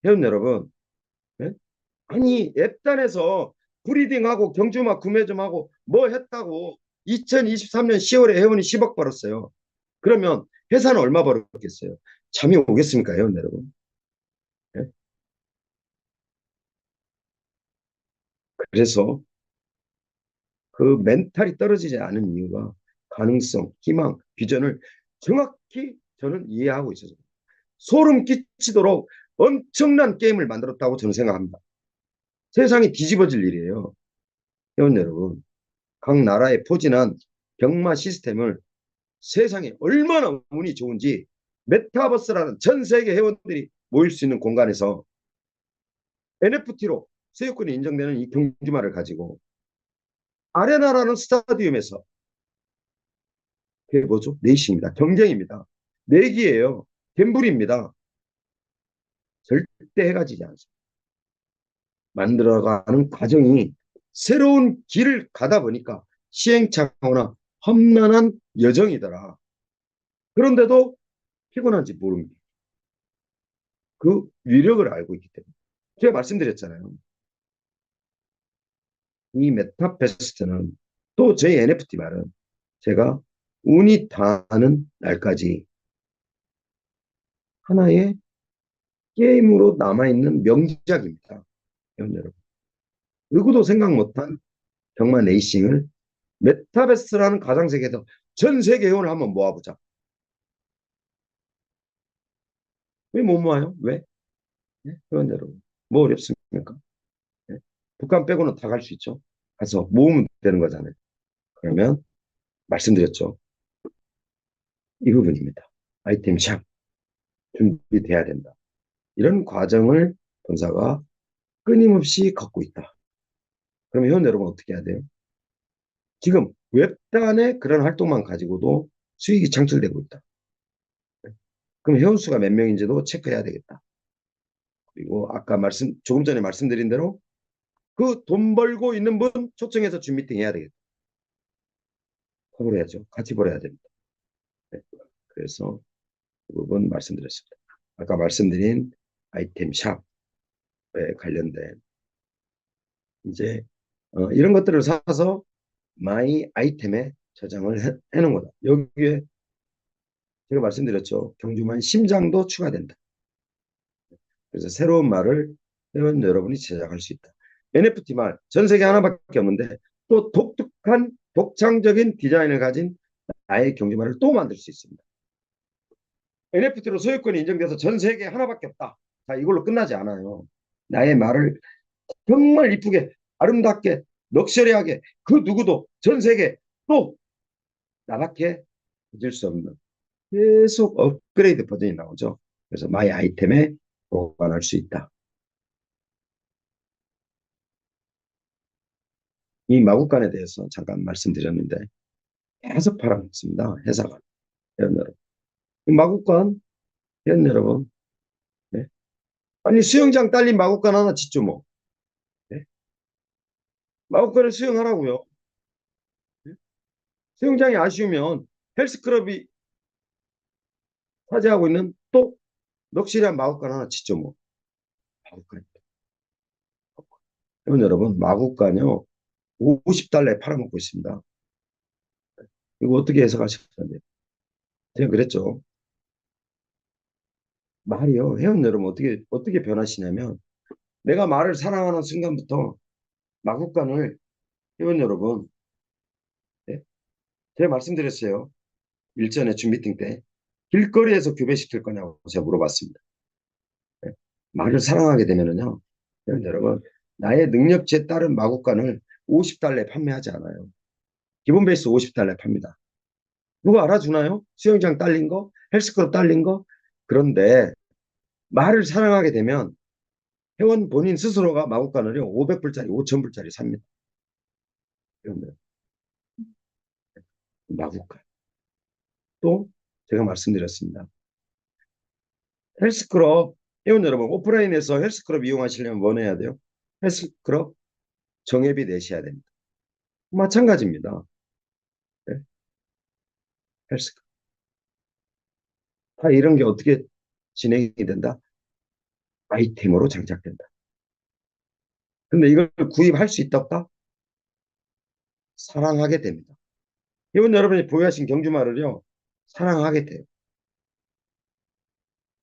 회원 여러분. 네? 아니 앱단에서 브리딩하고 경주막 구매 좀 하고 뭐 했다고 2023년 10월에 회원이 10억 벌었어요. 그러면 회사는 얼마 벌었겠어요? 잠이 오겠습니까, 회원 여러분? 네? 그래서 그 멘탈이 떨어지지 않은 이유가 가능성, 희망, 비전을 정확히 저는 이해하고 있어서 소름 끼치도록 엄청난 게임을 만들었다고 저는 생각합니다. 세상이 뒤집어질 일이에요. 회원 여러분, 각 나라의 포진한 경마 시스템을 세상에 얼마나 운이 좋은지 메타버스라는 전 세계 회원들이 모일 수 있는 공간에서 NFT로 소유권이 인정되는 이 경주마를 가지고 아레나라는 스타디움에서 그게 뭐죠? 레이싱입니다. 경쟁입니다. 내기예요. 갬블입니다. 절대 해가 지지 않습니다. 만들어가는 과정이 새로운 길을 가다 보니까 시행착오나 험난한 여정이더라. 그런데도 피곤한지 모릅니다. 그 위력을 알고 있기 때문에. 제가 말씀드렸잖아요. 이 메타페스트는 또 저희 NFT 말은 제가 운이 닿는 날까지 하나의 게임으로 남아있는 명작입니다. 여러분. 누구도 생각 못한 경마 레이싱을 메타베스라는 가상세계에서 전 세계 회원을 한번 모아보자. 왜 못 모아요? 왜? 네? 회원 여러분. 뭐 어렵습니까? 네? 북한 빼고는 다 갈 수 있죠. 가서 모으면 되는 거잖아요. 그러면 말씀드렸죠. 이 부분입니다. 아이템 샵 준비돼야 된다. 이런 과정을 본사가 끊임없이 갖고 있다. 그러면 회원 여러분 어떻게 해야 돼요? 지금 웹단의 그런 활동만 가지고도 수익이 창출되고 있다. 그럼 회원수가 몇 명인지도 체크해야 되겠다. 그리고 아까 조금 전에 말씀드린 대로 그 돈 벌고 있는 분 초청해서 줌 미팅 해야 되겠다. 커버해야죠. 같이 벌어야 됩니다. 네. 그래서 그 부분 말씀드렸습니다. 아까 말씀드린 아이템 샵에 관련된 이제 이런 것들을 사서 마이 아이템에 저장을 해놓은 거다. 여기에 제가 말씀드렸죠. 경주만 심장도 추가된다. 그래서 새로운 말을 회원 여러분이 제작할 수 있다. NFT 말 전 세계 하나밖에 없는데 또 독특한 독창적인 디자인을 가진 나의 경주말을 또 만들 수 있습니다. NFT로 소유권이 인정돼서 전 세계에 하나밖에 없다. 자, 이걸로 끝나지 않아요. 나의 말을 정말 이쁘게 아름답게 럭셔리하게 그 누구도 전 세계 또 나밖에 가질 수 없는 계속 업그레이드 버전이 나오죠. 그래서 마이 아이템에 보관할 수 있다. 이 마구간에 대해서 잠깐 말씀드렸는데 계속 팔아먹습니다. 회사가. 회원 여러분. 이 마구간 회원 여러분. 네? 아니 수영장 딸린 마구간 하나 짓죠 뭐. 네? 마구간을 수영하라고요. 네? 수영장이 아쉬우면 헬스클럽이 차지하고 있는 또 럭셔리한 마구간 하나 짓죠 뭐. 마구간. 회원 여러분 마구간요 50달러에 팔아먹고 있습니다. 이거 어떻게 해석하실 건데? 제가 그랬죠. 말이요. 회원 여러분 어떻게 변하시냐면 내가 말을 사랑하는 순간부터 마구간을 회원 여러분 네? 제가 말씀드렸어요. 일전에 줌 미팅 때 길거리에서 교배시킬 거냐고 제가 물어봤습니다. 네? 말을 사랑하게 되면은요. 회원 여러분 나의 능력치에 따른 마구간을 50달러에 판매하지 않아요. 기본 베이스 50달러에 팝니다. 누가 알아주나요? 수영장 딸린 거, 헬스클럽 딸린 거. 그런데 말을 사랑하게 되면 회원 본인 스스로가 마구간을요 500불짜리, 5000불짜리 삽니다. 그러면 마구간. 또 제가 말씀드렸습니다. 헬스클럽 회원 여러분 오프라인에서 헬스클럽 이용하시려면 뭐 내야 돼요? 헬스클럽 정회비 내셔야 됩니다. 마찬가지입니다. 네? 헬스클럽. 다 이런 게 어떻게 진행이 된다? 아이템으로 장착된다. 근데 이걸 구입할 수 있다 없다? 사랑하게 됩니다. 회원 여러분이 보유하신 경주말을요 사랑하게 돼요.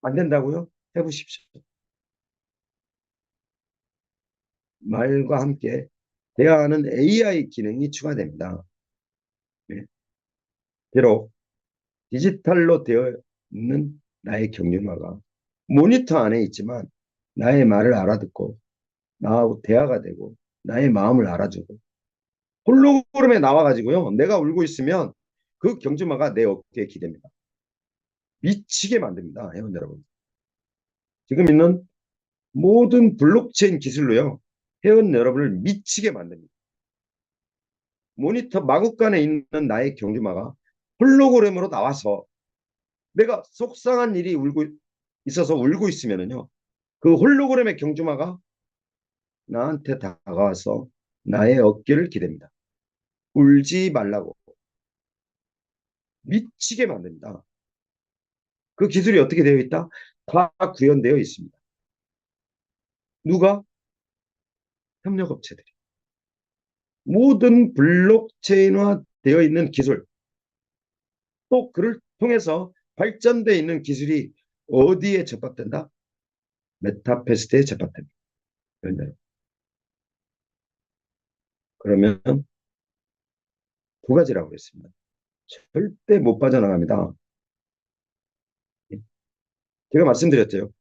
안 된다고요? 해보십시오. 말과 함께 대화하는 AI 기능이 추가됩니다. 네. 비록 디지털로 되어 있는 나의 경륜화가 모니터 안에 있지만 나의 말을 알아듣고 나하고 대화가 되고 나의 마음을 알아주고 홀로그램에 나와가지고요. 내가 울고 있으면 그 경주마가 내 어깨에 기댑니다. 미치게 만듭니다. 회원 여러분. 지금 있는 모든 블록체인 기술로요. 회원 여러분을 미치게 만듭니다. 모니터 마구간에 있는 나의 경주마가 홀로그램으로 나와서 내가 속상한 일이 있어서 울고 있으면은요. 그 홀로그램의 경주마가 나한테 다가와서 나의 어깨를 기댑니다. 울지 말라고 미치게 만듭니다. 그 기술이 어떻게 되어 있다? 다 구현되어 있습니다. 누가? 협력업체들이. 모든 블록체인화 되어 있는 기술 또 그를 통해서 발전되어 있는 기술이 어디에 접합된다? 메타패스트에 접합됩니다. 그러면 두 가지라고 했습니다. 절대 못 빠져나갑니다. 제가 말씀드렸죠.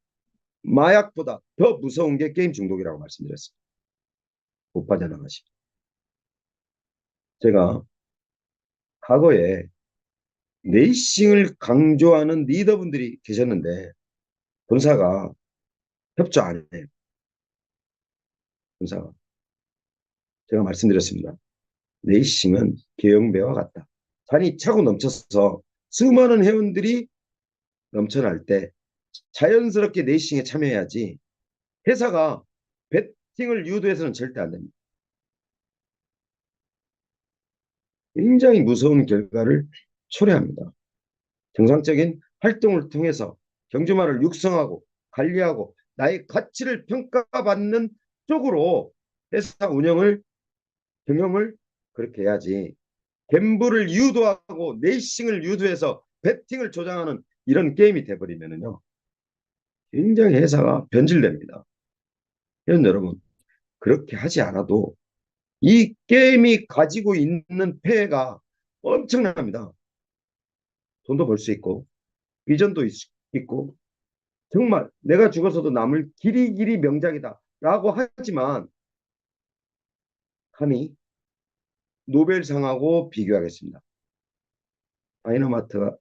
마약보다 더 무서운 게 게임 중독이라고 말씀드렸습니다. 못 빠져나가시. 제가 과거에 레이싱을 강조하는 리더분들이 계셨는데 본사가 협조 안 해요. 본사가. 제가 말씀드렸습니다. 레이싱은 계영배와 같다. 잔이 차고 넘쳐서 수많은 회원들이 넘쳐날 때 자연스럽게 레이싱에 참여해야지 회사가 배팅을 유도해서는 절대 안 됩니다. 굉장히 무서운 결과를 초래합니다. 정상적인 활동을 통해서 경주마를 육성하고 관리하고 나의 가치를 평가받는 쪽으로 회사 운영을 경영을 그렇게 해야지. 갬블을 유도하고 레이싱을 유도해서 배팅을 조장하는 이런 게임이 돼버리면은요 굉장히 회사가 변질됩니다. 여러분 그렇게 하지 않아도 이 게임이 가지고 있는 폐해가 엄청납니다. 돈도 벌 수 있고 비전도 있고 정말 내가 죽어서도 남을 길이 명작이다 라고 하지만 감히 노벨상하고 비교하겠습니다. 다이너마트가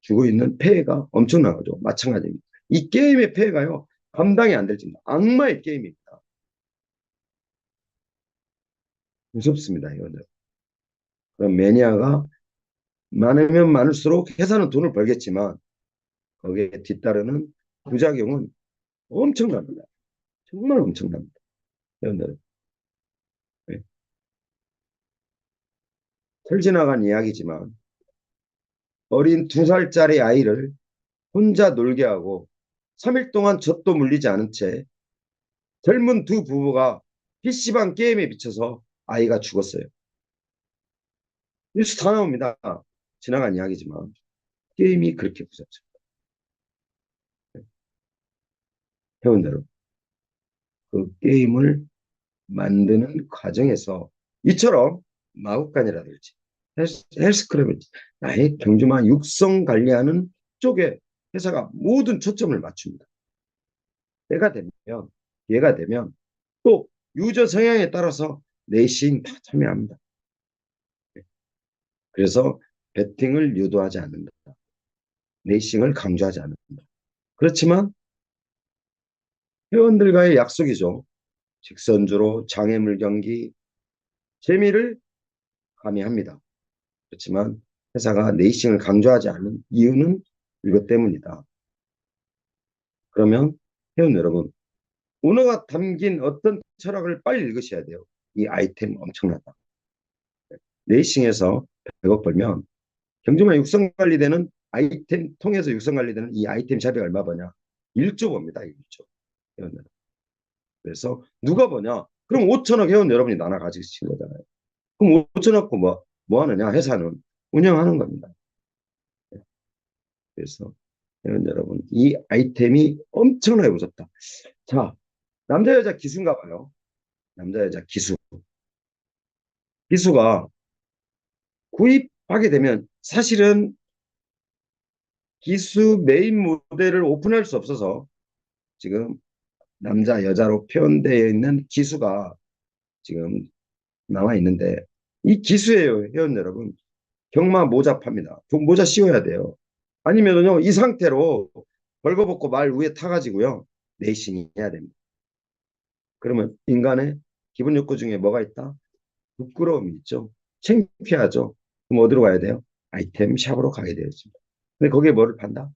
주고 있는 폐해가 엄청나죠. 마찬가지입니다. 이 게임의 폐해가요 감당이 안 될지입니다. 악마의 게임입니다. 무섭습니다. 이거는. 그럼 매니아가 많으면 많을수록 회사는 돈을 벌겠지만 거기에 뒤따르는 부작용은 엄청납니다. 정말 엄청납니다. 여러분들 네. 털 지나간 이야기지만 어린 2살짜리 아이를 혼자 놀게 하고 3일 동안 젖도 물리지 않은 채 젊은 두 부부가 PC방 게임에 미쳐서 아이가 죽었어요. 뉴스 다 나옵니다. 지나간 이야기지만 게임이 그렇게 무섭습니다. 회원들 그 게임을 만드는 과정에서 이처럼 마구간이라든지 헬스클럽이지 나의 경주만 육성 관리하는 쪽에 회사가 모든 초점을 맞춥니다. 얘가 되면 또 유저 성향에 따라서 내신 다 참여합니다. 그래서 배팅을 유도하지 않는다. 레이싱을 강조하지 않는다. 그렇지만 회원들과의 약속이죠. 직선주로 장애물 경기 재미를 가미합니다. 그렇지만 회사가 레이싱을 강조하지 않는 이유는 이것 때문이다. 그러면 회원 여러분 오너가 담긴 어떤 철학을 빨리 읽으셔야 돼요. 이 아이템 엄청나다. 레이싱에서 100억 벌면 경주만 육성관리되는 아이템 통해서 육성관리되는 이 아이템 샵이 얼마 버냐? 1조 법니다. 1조. 그래서 누가 버냐? 그럼 5천억 회원 여러분이 나눠 가지신 거잖아요. 그럼 5천억 뭐 하느냐? 회사는 운영하는 겁니다. 그래서 회원 여러분 이 아이템이 엄청나게 무섭다. 자, 남자 여자 기수인가 봐요. 남자 여자 기수. 기수가 구입하게 되면 사실은 기수 메인 모델을 오픈할 수 없어서 지금 남자 여자로 표현되어 있는 기수가 지금 나와 있는데 이 기수예요. 회원 여러분. 경마 모자 팝니다. 모자 씌워야 돼요. 아니면은요 이 상태로 벌거벗고 말 위에 타가지고요 레이싱 해야 됩니다. 그러면 인간의 기본 욕구 중에 뭐가 있다? 부끄러움이 있죠. 창피하죠. 그럼 어디로 가야 돼요? 아이템 샵으로 가게 되었습니다. 근데 거기에 뭐를 판다?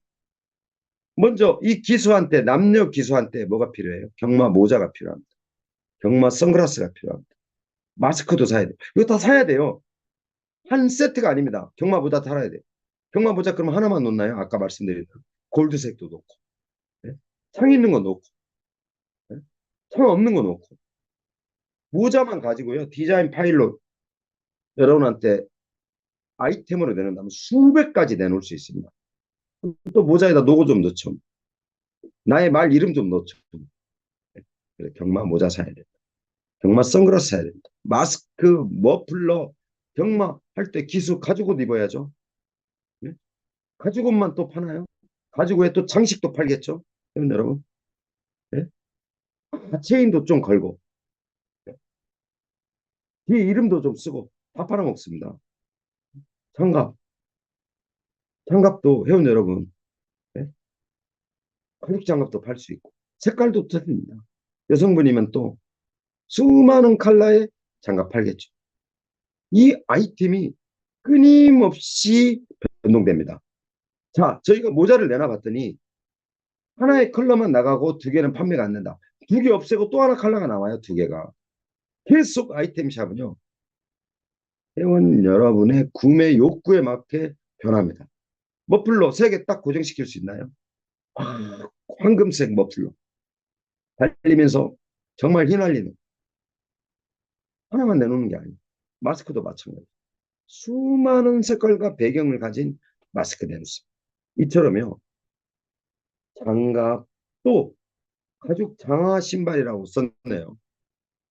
먼저 이 기수한테 남녀 기수한테 뭐가 필요해요? 경마 모자가 필요합니다. 경마 선글라스가 필요합니다. 마스크도 사야 돼요. 이거 다 사야 돼요. 한 세트가 아닙니다. 경마 모자 달아야 돼요. 경마 모자 그럼 하나만 놓나요? 아까 말씀드린 골드색도 놓고 네? 창 있는 거 놓고 네? 창 없는 거 놓고 모자만 가지고요. 디자인 파일로 여러분한테 아이템으로 내놓는다면 수백 가지 내놓을 수 있습니다. 또 모자에다 로고 좀 넣죠. 나의 말 이름 좀 넣죠. 그래, 경마 모자 사야 된다. 경마 선글라스 사야 된다. 마스크, 머플러, 경마 할 때 기수 가죽옷 입어야죠. 네? 가죽옷만 또 파나요? 가죽옷에 또 장식도 팔겠죠. 여러분. 네? 체인도 좀 걸고 네? 뒤에 이름도 좀 쓰고 다 팔아먹습니다. 장갑, 장갑도 회원 여러분 네? 가죽 장갑도 팔 수 있고 색깔도 틀립니다. 여성분이면 또 수많은 컬러의 장갑 팔겠죠. 이 아이템이 끊임없이 변동됩니다. 자, 저희가 모자를 내놔봤더니 하나의 컬러만 나가고 두 개는 판매가 안 된다. 두 개 없애고 또 하나 컬러가 나와요. 두 개가. 계속 아이템샵은요. 회원 여러분의 구매 욕구에 맞게 변합니다. 머플러 세 개 딱 고정시킬 수 있나요? 황금색 머플러. 달리면서 정말 휘날리는 하나만 내놓는 게 아니에요. 마스크도 마찬가지. 수많은 색깔과 배경을 가진 마스크 내놓습니다. 이처럼요. 장갑 또 가죽 장화 신발이라고 썼네요.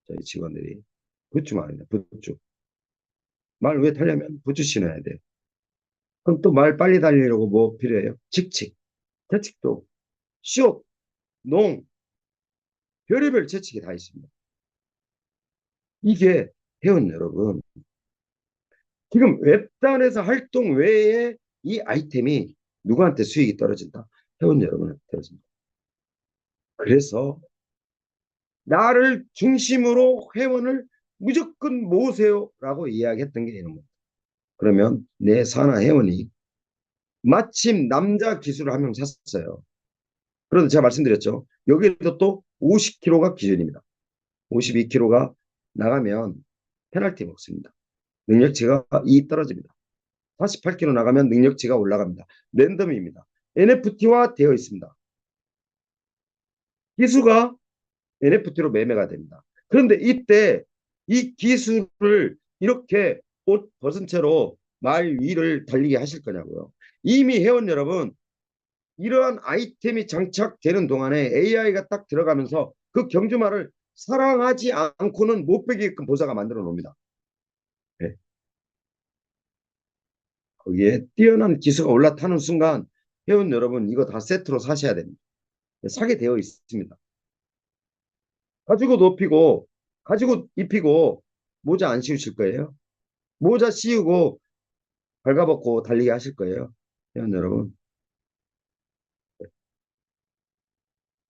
저희 직원들이. 부츠 말이네. 부츠. 말 왜 타려면 부츠 신어야 돼. 그럼 또 말 빨리 달리려고 뭐 필요해요? 직칙. 재칙도 숏, 농, 별의별 재칙이 다 있습니다. 이게 회원 여러분 지금 웹단에서 활동 외에 이 아이템이 누구한테 수익이 떨어진다? 회원 여러분한테 떨어진다. 그래서 나를 중심으로 회원을 무조건 모으세요라고 이야기했던 게 이런 겁니다. 그러면 내 산하 회원이 마침 남자 기수를 한 명 샀어요. 그런데 제가 말씀드렸죠. 여기에도 또 50kg가 기준입니다. 52kg가 나가면 페널티 먹습니다. 능력치가 2 떨어집니다. 48kg 나가면 능력치가 올라갑니다. 랜덤입니다. NFT화 되어 있습니다. 기수가 NFT로 매매가 됩니다. 그런데 이때 이 기술을 이렇게 옷 벗은 채로 말 위를 달리게 하실 거냐고요. 이미 회원 여러분 이러한 아이템이 장착되는 동안에 AI가 딱 들어가면서 그 경주마를 사랑하지 않고는 못 빼게끔 보사가 만들어 놓습니다. 네. 거기에 뛰어난 기수가 올라타는 순간 회원 여러분 이거 다 세트로 사셔야 됩니다. 사게 되어 있습니다. 가지고 높이고 가지고 입히고 모자 안 씌우실 거예요? 모자 씌우고 발가벗고 달리기 하실 거예요? 회원 여러분.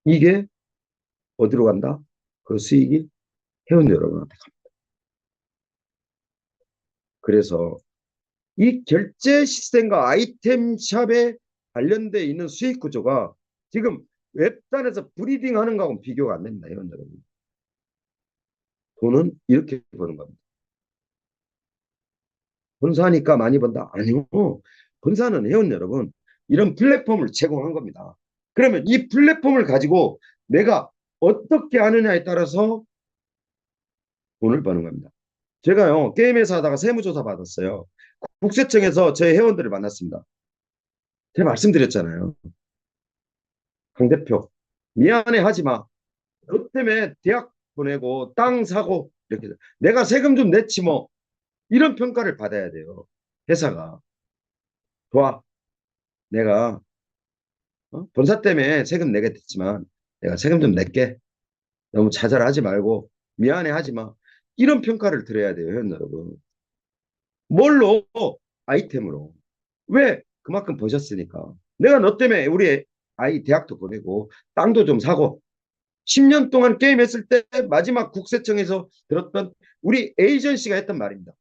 이게 어디로 간다? 그 수익이 회원 여러분한테 갑니다. 그래서 이 결제 시스템과 아이템 샵에 관련돼 있는 수익 구조가 지금 웹단에서 브리딩 하는 거하고는 비교가 안 됩니다. 회원 여러분. 돈은 이렇게 버는 겁니다. 본사니까 많이 번다? 아니고 본사는 회원 여러분 이런 플랫폼을 제공한 겁니다. 그러면 이 플랫폼을 가지고 내가 어떻게 하느냐에 따라서 돈을 버는 겁니다. 제가요 게임회사 하다가 세무조사 받았어요. 국세청에서 제 회원들을 만났습니다. 제가 말씀드렸잖아요. 강 대표 미안해 하지 마. 너 때문에 대학 보내고 땅 사고 이렇게 내가 세금 좀 냈지 뭐 이런 평가를 받아야 돼요. 회사가 좋아 내가 본사 때문에 세금 내게 됐지만 내가 세금 좀 낼게. 너무 자잘하지 말고 미안해 하지 마. 이런 평가를 들어야 돼요, 회원 여러분. 뭘로? 아이템으로. 왜? 그만큼 버셨으니까. 내가 너 때문에 우리 아이 대학도 보내고 땅도 좀 사고 10년 동안 게임했을 때 마지막 국세청에서 들었던 우리 에이전시가 했던 말입니다.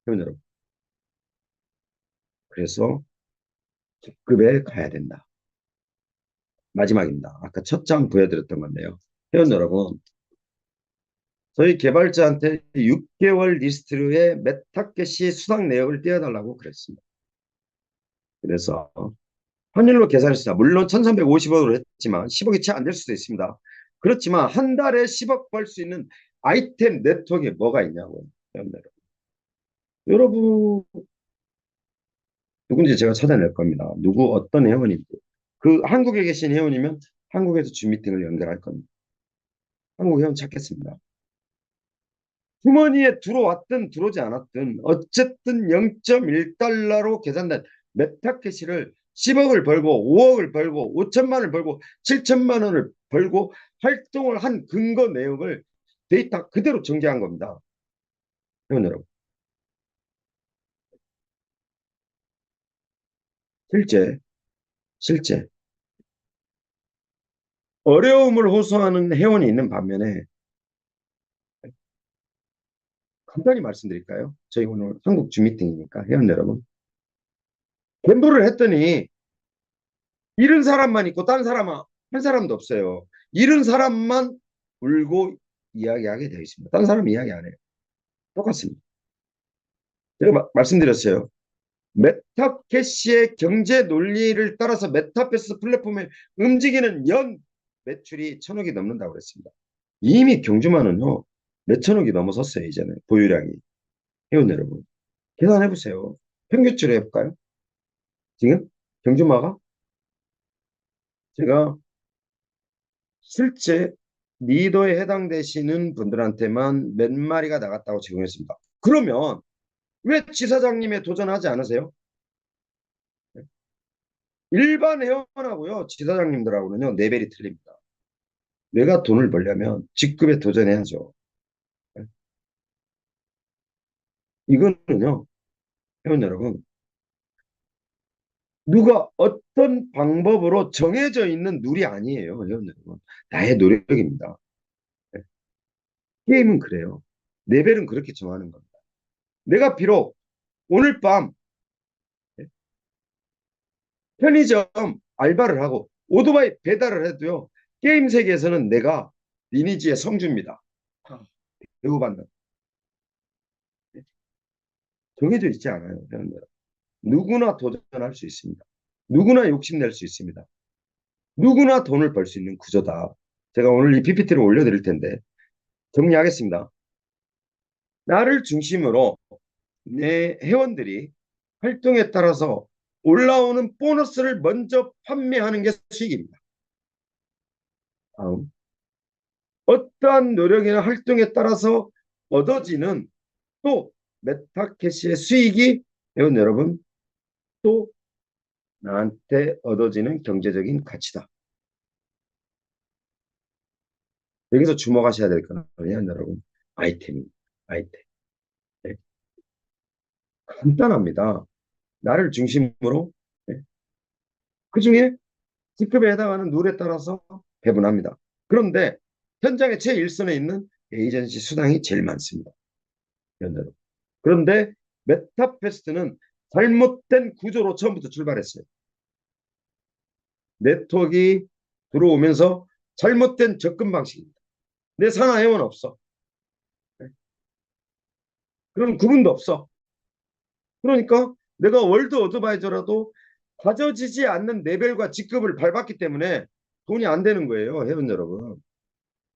회원 여러분. 그래서 급에 가야 된다. 마지막입니다. 아까 첫 장 보여드렸던 건데요. 회원 여러분, 저희 개발자한테 6개월 리스트의 메타캐시 수당 내역을 띄워달라고 그랬습니다. 그래서 환율로 계산했습니다. 물론 1350억으로 했지만 10억이 채 안 될 수도 있습니다. 그렇지만 한 달에 10억 벌 수 있는 아이템 네트워크에 뭐가 있냐고요. 여러분 누군지 제가 찾아낼 겁니다. 누구 어떤 회원인지. 그 한국에 계신 회원이면 한국에서 줌 미팅을 연결할 겁니다. 한국 회원 찾겠습니다. 주머니에 들어왔든 들어오지 않았든 어쨌든 0.1달러로 계산된 메타캐시를 10억을 벌고 5억을 벌고 5천만 원을 벌고 7천만 원을 벌고 활동을 한 근거 내역을 데이터 그대로 전개한 겁니다. 여러분, 실제 어려움을 호소하는 회원이 있는 반면에 간단히 말씀드릴까요? 저희 오늘 한국 줌미팅이니까 회원 여러분. 갬블을 했더니 잃은 사람만 있고 다른 사람은 한 사람도 없어요. 이런 사람만 울고 이야기하게 되어 있습니다. 다른 사람 이야기 안 해요. 똑같습니다. 제가 말씀드렸어요. 메타캐시의 경제 논리를 따라서 메타버스 플랫폼에 움직이는 연 매출이 1,000억이 넘는다고 그랬습니다. 이미 경주마는요, 몇 천억이 넘어섰어요, 이제는. 보유량이. 회원 여러분. 계산해 보세요. 평균치로 해볼까요? 지금? 경주마가? 제가 실제 리더에 해당되시는 분들한테만 몇 마리가 나갔다고 제공했습니다. 그러면 왜 지사장님에 도전하지 않으세요? 일반 회원하고요, 지사장님들하고는요, 레벨이 틀립니다. 내가 돈을 벌려면 직급에 도전해야죠. 이거는요, 회원 여러분, 누가 어떤 방법으로 정해져 있는 룰이 아니에요, 회원 여러분. 나의 노력입니다. 게임은 그래요. 레벨은 그렇게 정하는 겁니다. 내가 비록 오늘 밤 편의점 알바를 하고 오토바이 배달을 해도요, 게임 세계에서는 내가 리니지의 성주입니다. 대우받는. 정해져 있지 않아요. 누구나 도전할 수 있습니다. 누구나 욕심낼 수 있습니다. 누구나 돈을 벌 수 있는 구조다. 제가 오늘 이 PPT를 올려드릴 텐데 정리하겠습니다. 나를 중심으로 내 회원들이 활동에 따라서 올라오는 보너스를 먼저 판매하는 게 수익입니다. 다음, 어떠한 노력이나 활동에 따라서 얻어지는 또 메타캐시의 수익이 회원 여러분 또 나한테 얻어지는 경제적인 가치다. 여기서 주목하셔야 될 거는 여러분 아이템입니다. 아이템. 네. 간단합니다. 나를 중심으로 네. 그중에 직급에 해당하는 룰에 따라서 배분합니다. 그런데 현장의 제1선에 있는 에이전시 수당이 제일 많습니다. 연대로. 그런데 메타패스트는 잘못된 구조로 처음부터 출발했어요. 네트워크가 들어오면서 잘못된 접근 방식입니다. 내 산하 회원 없어. 그런 구분도 없어. 그러니까 내가 월드 어드바이저라도 가져지지 않는 레벨과 직급을 밟았기 때문에 돈이 안 되는 거예요, 회원 여러분.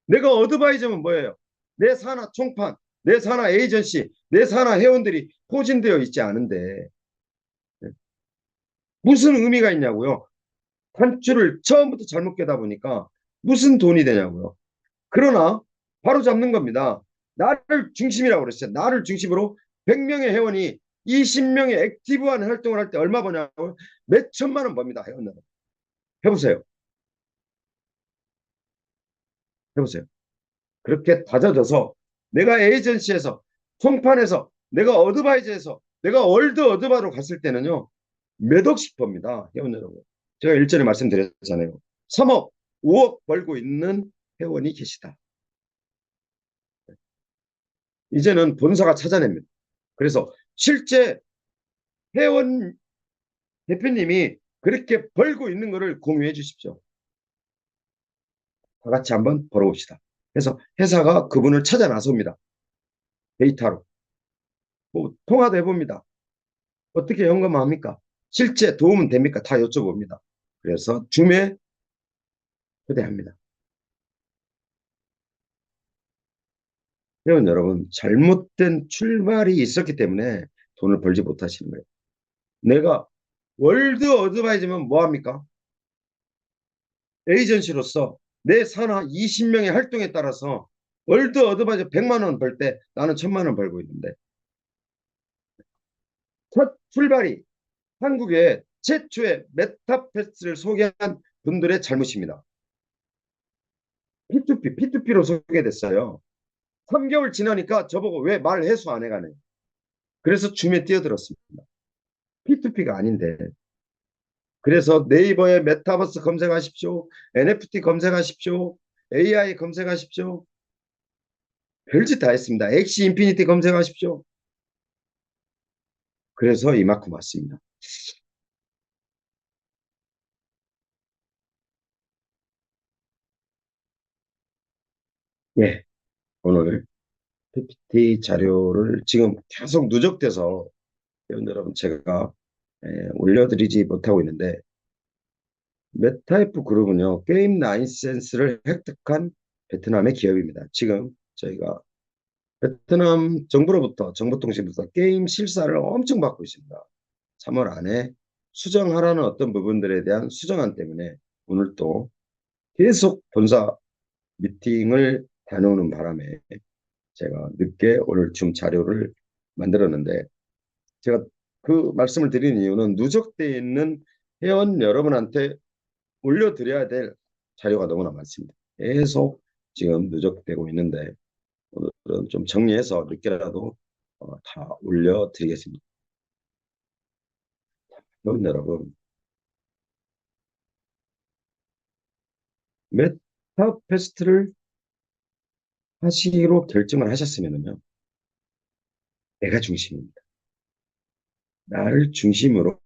내가 어드바이저면 뭐예요? 내 산하 총판, 내 산하 에이전시, 내 산하 회원들이 포진되어 있지 않은데 무슨 의미가 있냐고요? 단추를 처음부터 잘못 깨다 보니까 무슨 돈이 되냐고요. 그러나 바로 잡는 겁니다. 나를 중심이라고 그랬어요. 나를 중심으로 100명의 회원이 20명의 액티브한 활동을 할 때 얼마 버냐고? 몇 천만 원 법니다. 회원들은. 해보세요. 해보세요. 그렇게 다져져서 내가 에이전시에서 총판에서 내가 어드바이저에서 내가 월드 어드바로 갔을 때는요. 몇 억씩 법니다. 회원 여러분. 제가 일전에 말씀드렸잖아요. 3억, 5억 벌고 있는 회원이 계시다. 이제는 본사가 찾아냅니다. 그래서 실제 회원 대표님이 그렇게 벌고 있는 것을 공유해 주십시오. 다 같이 한번 벌어봅시다. 그래서 회사가 그분을 찾아 나섭니다. 데이터로. 뭐 통화도 해봅니다. 어떻게 연금합니까? 실제 도움은 됩니까? 다 여쭤봅니다. 그래서 줌에 초대합니다. 회원 여러분, 잘못된 출발이 있었기 때문에 돈을 벌지 못하시는 거예요. 내가 월드 어드바이저면 뭐합니까? 에이전시로서 내 산하 20명의 활동에 따라서 월드 어드바이저 100만 원 벌 때 나는 1000만 원 벌고 있는데 첫 출발이 한국의 최초의 메타패스를 소개한 분들의 잘못입니다. P2P로 소개됐어요. 3개월 지나니까 저보고 왜 말 해수 안 해가네. 그래서 줌에 뛰어들었습니다. P2P가 아닌데. 그래서 네이버에 메타버스 검색하십시오. NFT 검색하십시오. AI 검색하십시오. 별짓 다 했습니다. 엑시 인피니티 검색하십시오. 그래서 이만큼 왔습니다. 예, 오늘 PPT 자료를 지금 계속 누적돼서 여러분 제가 올려드리지 못하고 있는데 메타이프 그룹은요 게임 라이센스를 획득한 베트남의 기업입니다. 지금 저희가 베트남 정부로부터 정보통신부터 게임 실사를 엄청 받고 있습니다. 3월 안에 수정하라는 어떤 부분들에 대한 수정안 때문에 오늘 또 계속 본사 미팅을 다녀오는 바람에 제가 늦게 오늘 좀 자료를 만들었는데 제가 그 말씀을 드리는 이유는 누적되어 있는 회원 여러분한테 올려드려야 될 자료가 너무나 많습니다. 계속 지금 누적되고 있는데 오늘은 좀 정리해서 늦게라도 다 올려드리겠습니다. 회원 여러분, 메타페스트를 하시기로 결정을 하셨으면요, 내가 중심입니다. 나를 중심으로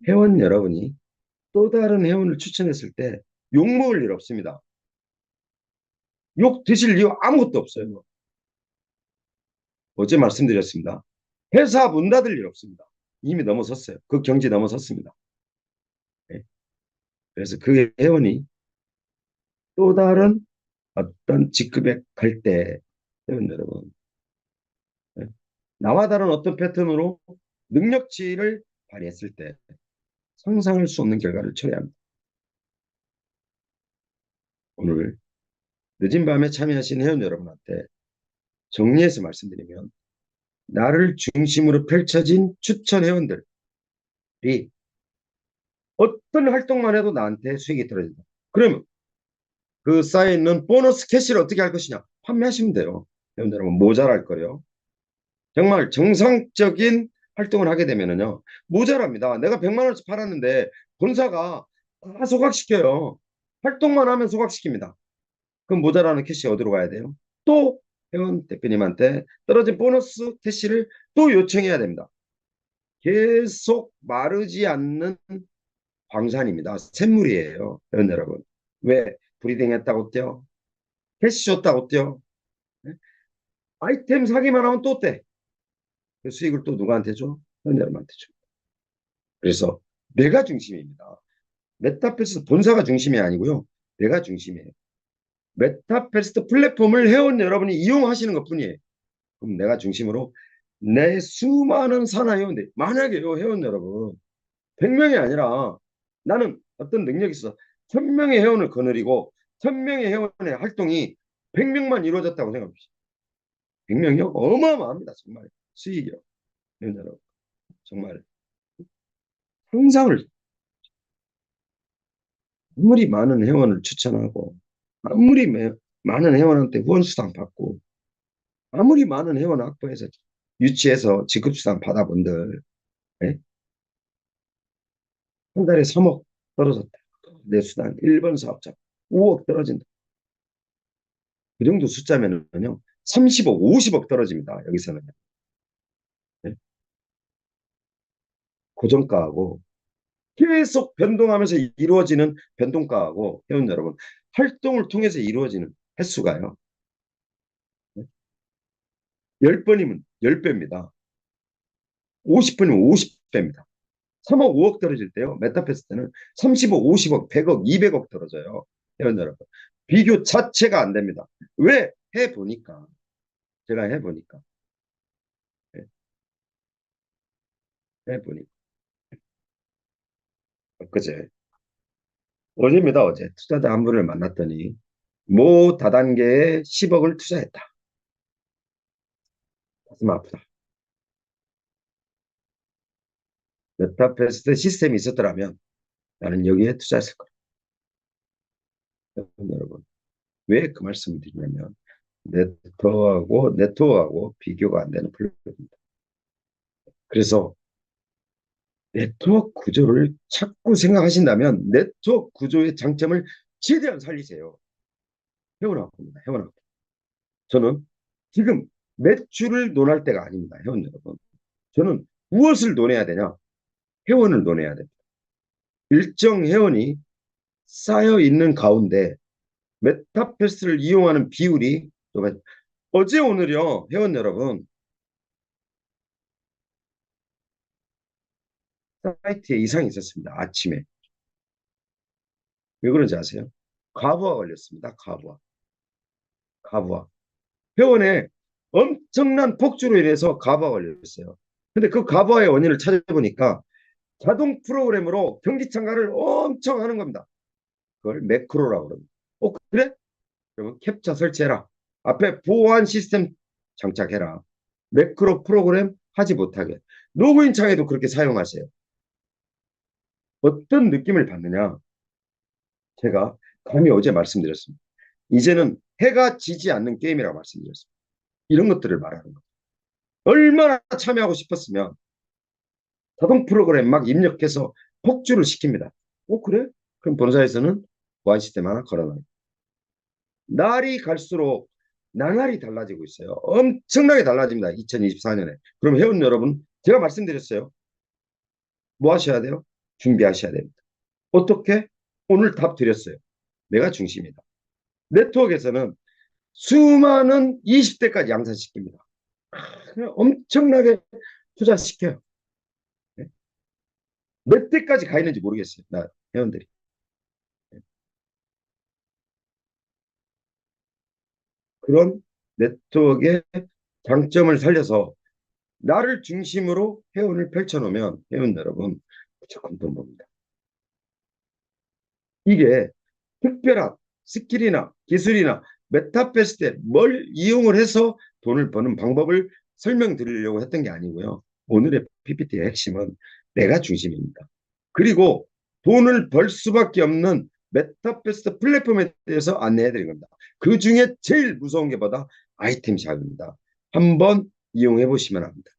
회원 여러분이 또 다른 회원을 추천했을 때 욕먹을 일 없습니다. 욕 드실 이유 아무것도 없어요. 어제 말씀드렸습니다. 회사 문 닫을 일 없습니다. 이미 넘어섰어요. 그 경지 넘어섰습니다. 네. 그래서 그 회원이 또 다른 어떤 직급에 갈 때 회원 여러분, 네. 나와 다른 어떤 패턴으로 능력치를 발휘했을 때 상상할 수 없는 결과를 초래합니다. 오늘 늦은 밤에 참여하신 회원 여러분한테 정리해서 말씀드리면 나를 중심으로 펼쳐진 추천 회원들이 어떤 활동만 해도 나한테 수익이 떨어진다. 그러면 그 쌓여있는 보너스 캐시를 어떻게 할 것이냐? 판매하시면 돼요. 회원 여러분 모자랄 거요. 정말 정상적인 활동을 하게 되면은요 모자랍니다. 내가 100만 원씩 팔았는데 본사가 다 소각시켜요. 활동만 하면 소각시킵니다. 그럼 모자라는 캐시 어디로 가야 돼요? 또 회원 대표님한테 떨어진 보너스 캐시를 또 요청해야 됩니다. 계속 마르지 않는 광산입니다. 샘물이에요. 회원 여러분. 왜? 브리딩 했다고 뛰어? 캐시 줬다고 뛰어? 네? 아이템 사기만 하면 또 떼. 그 수익을 또 누구한테 줘? 회원 여러분한테 줘. 그래서 내가 중심입니다. 메타패스 본사가 중심이 아니고요. 내가 중심이에요. 메타패스트 플랫폼을 회원 여러분이 이용하시는 것 뿐이에요. 그럼 내가 중심으로 내 수많은 산하 회원들, 만약에요, 회원 여러분, 100명이 아니라 나는 어떤 능력이 있어. 1000명의 회원을 거느리고 1000명의 회원의 활동이 100명만 이루어졌다고 생각합시다. 100명이요? 어마어마합니다. 정말 수익이요. 회원 여러분. 정말 상상을 아무리 많은 회원을 추천하고 아무리 많은 회원한테 후원수당 받고 아무리 많은 회원 확보해서 유치해서 지급수당 받아본들 예? 한 달에 3억 떨어졌다. 내 수당 1번 사업자 5억 떨어진다. 그 정도 숫자면은요 30억 50억 떨어집니다. 여기서는 예? 고정가하고 계속 변동하면서 이루어지는 변동가하고 회원 여러분 활동을 통해서 이루어지는 횟수가요 10번이면 10배입니다. 50번이면 50배입니다. 3억 5억 떨어질 때요. 메타패스트는 30억 50억 100억 200억 떨어져요. 회원 여러분 비교 자체가 안 됩니다. 왜? 해보니까 제가 해보니까 네, 해보니까 그제 어제입니다. 어제 투자자 한 분을 만났더니 모 다단계에 10억을 투자했다. 가슴 아프다. 메타패스트 시스템이 있었더라면 나는 여기에 투자했을 거예요. 여러분 왜 그 말씀을 드리냐면 네트워크하고 비교가 안 되는 플랫폼입니다. 그래서 네트워크 구조를 자꾸 생각하신다면 네트워크 구조의 장점을 최대한 살리세요. 회원학부입니다. 회원학부. 저는 지금 매출을 논할 때가 아닙니다. 회원 여러분. 저는 무엇을 논해야 되냐? 회원을 논해야 됩니다. 일정 회원이 쌓여 있는 가운데 메타패스를 이용하는 비율이 어제 오늘요 회원 여러분 사이트에 이상이 있었습니다. 아침에. 왜 그런지 아세요? 과부하 걸렸습니다. 과부하. 회원에 엄청난 폭주로 인해서 과부하 걸렸어요. 근데 그 과부하의 원인을 찾아보니까 자동 프로그램으로 경기 참가를 엄청 하는 겁니다. 그걸 매크로라고 그럽니다. 그래? 그러면 캡처 설치해라. 앞에 보안 시스템 장착해라. 매크로 프로그램 하지 못하게. 로그인 창에도 그렇게 사용하세요. 어떤 느낌을 받느냐? 제가 감히 어제 말씀드렸습니다. 이제는 해가 지지 않는 게임이라고 말씀드렸습니다. 이런 것들을 말하는 거예요. 얼마나 참여하고 싶었으면 자동 프로그램 막 입력해서 폭주를 시킵니다. 그래? 그럼 본사에서는 보안 시스템 하나 걸어놔요. 날이 갈수록 나날이 달라지고 있어요. 엄청나게 달라집니다. 2024년에. 그럼 회원 여러분, 제가 말씀드렸어요. 뭐 하셔야 돼요? 준비하셔야 됩니다. 어떻게? 오늘 답 드렸어요. 내가 중심이다. 네트워크에서는 수많은 20대까지 양산시킵니다. 엄청나게 투자시켜요. 네? 몇 대까지 가 있는지 모르겠어요. 나 회원들이. 그런 네트워크의 장점을 살려서 나를 중심으로 회원을 펼쳐놓으면 회원 여러분 무조건 돈 법니다. 이게 특별한 스킬이나 기술이나 메타패스트에 뭘 이용을 해서 돈을 버는 방법을 설명드리려고 했던 게 아니고요. 오늘의 PPT의 핵심은 내가 중심입니다. 그리고 돈을 벌 수밖에 없는 메타패스트 플랫폼에 대해서 안내해드린 겁니다. 그 중에 제일 무서운 게 뭐다? 아이템 샵입니다. 한번 이용해 보시면 합니다.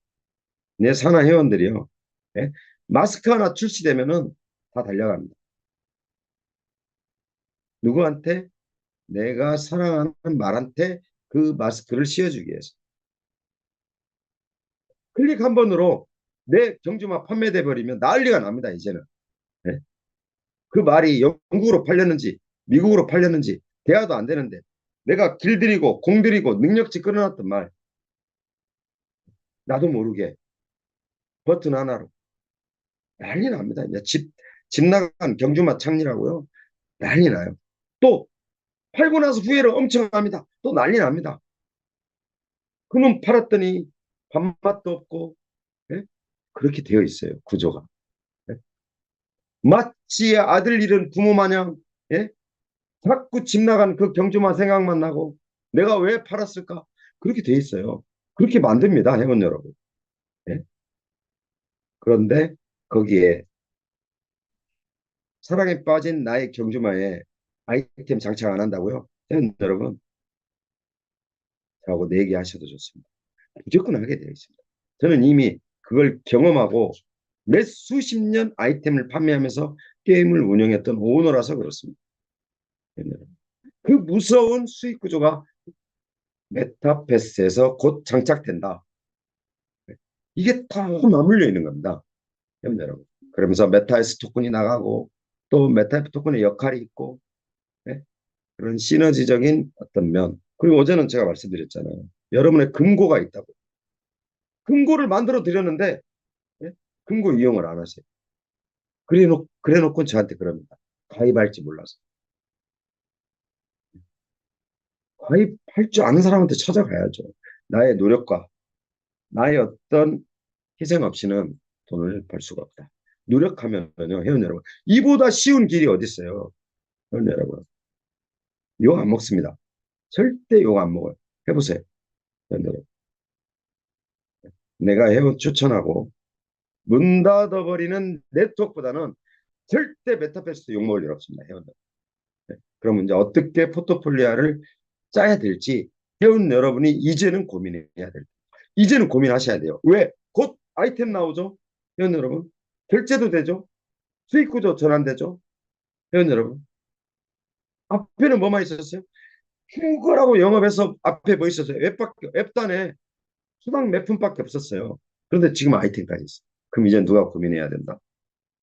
내 산하 회원들이요. 네? 마스크 하나 출시되면은 다 달려갑니다. 누구한테? 내가 사랑하는 말한테 그 마스크를 씌워주기 위해서. 클릭 한 번으로 내 경주마 판매돼 버리면 난리가 납니다. 이제는. 네? 그 말이 영국으로 팔렸는지 미국으로 팔렸는지 대화도 안 되는데 내가 길들이고 공들이고 능력치 끌어놨던 말 나도 모르게 버튼 하나로 난리 납니다. 집 나간 경주마 창리라고요. 난리 나요. 또 팔고 나서 후회를 엄청 합니다. 또 난리 납니다. 그놈 팔았더니 밥맛도 없고 예? 그렇게 되어 있어요. 구조가. 예? 마치 아들 잃은 부모 마냥 예? 자꾸 집 나간 그 경주만 생각만 나고 내가 왜 팔았을까? 그렇게 돼 있어요. 그렇게 만듭니다. 회원 여러분. 예? 그런데 거기에 사랑에 빠진 나의 경주마에 아이템 장착 안 한다고요? 회원 여러분 저하고 내기하셔도 좋습니다. 무조건 하게 되어 있습니다. 저는 이미 그걸 경험하고 몇 수십 년 아이템을 판매하면서 게임을 운영했던 오너라서 그렇습니다. 그 무서운 수익 구조가 메타버스에서 곧 장착된다. 이게 다 맞물려 있는 겁니다. 여러분. 그러면서 메타버스 토큰이 나가고 또 메타버스 토큰의 역할이 있고 네? 그런 시너지적인 어떤 면. 그리고 어제는 제가 말씀드렸잖아요. 여러분의 금고가 있다고. 금고를 만들어 드렸는데 네? 금고 이용을 안 하세요. 그래 놓고 저한테 그럽니다. 가입할지 몰라서. 가입할 줄 아는 사람한테 찾아가야죠. 나의 노력과 나의 어떤 희생 없이는 돈을 벌 수가 없다. 노력하면요, 회원 여러분. 이보다 쉬운 길이 어디 있어요, 회원 여러분. 욕 안 먹습니다. 절대 욕 안 먹어요. 해보세요, 회원 여러분. 내가 회원 추천하고 문 닫아버리는 네트워크보다는 절대 메타버스 욕 먹을 일 없습니다, 회원 여러분. 네. 그럼 이제 어떻게 포트폴리오를 짜야 될지 회원 여러분이 이제는 고민해야 될 이제는 고민하셔야 돼요. 왜? 곧 아이템 나오죠? 회원 여러분. 결제도 되죠? 수익 구조 전환되죠? 회원 여러분. 앞에는 뭐만 있었어요? 휴거라고 영업해서 앞에 뭐 있었어요? 웹단에 수당 몇 푼밖에 없었어요. 그런데 지금 아이템까지 있어요. 그럼 이제 누가 고민해야 된다?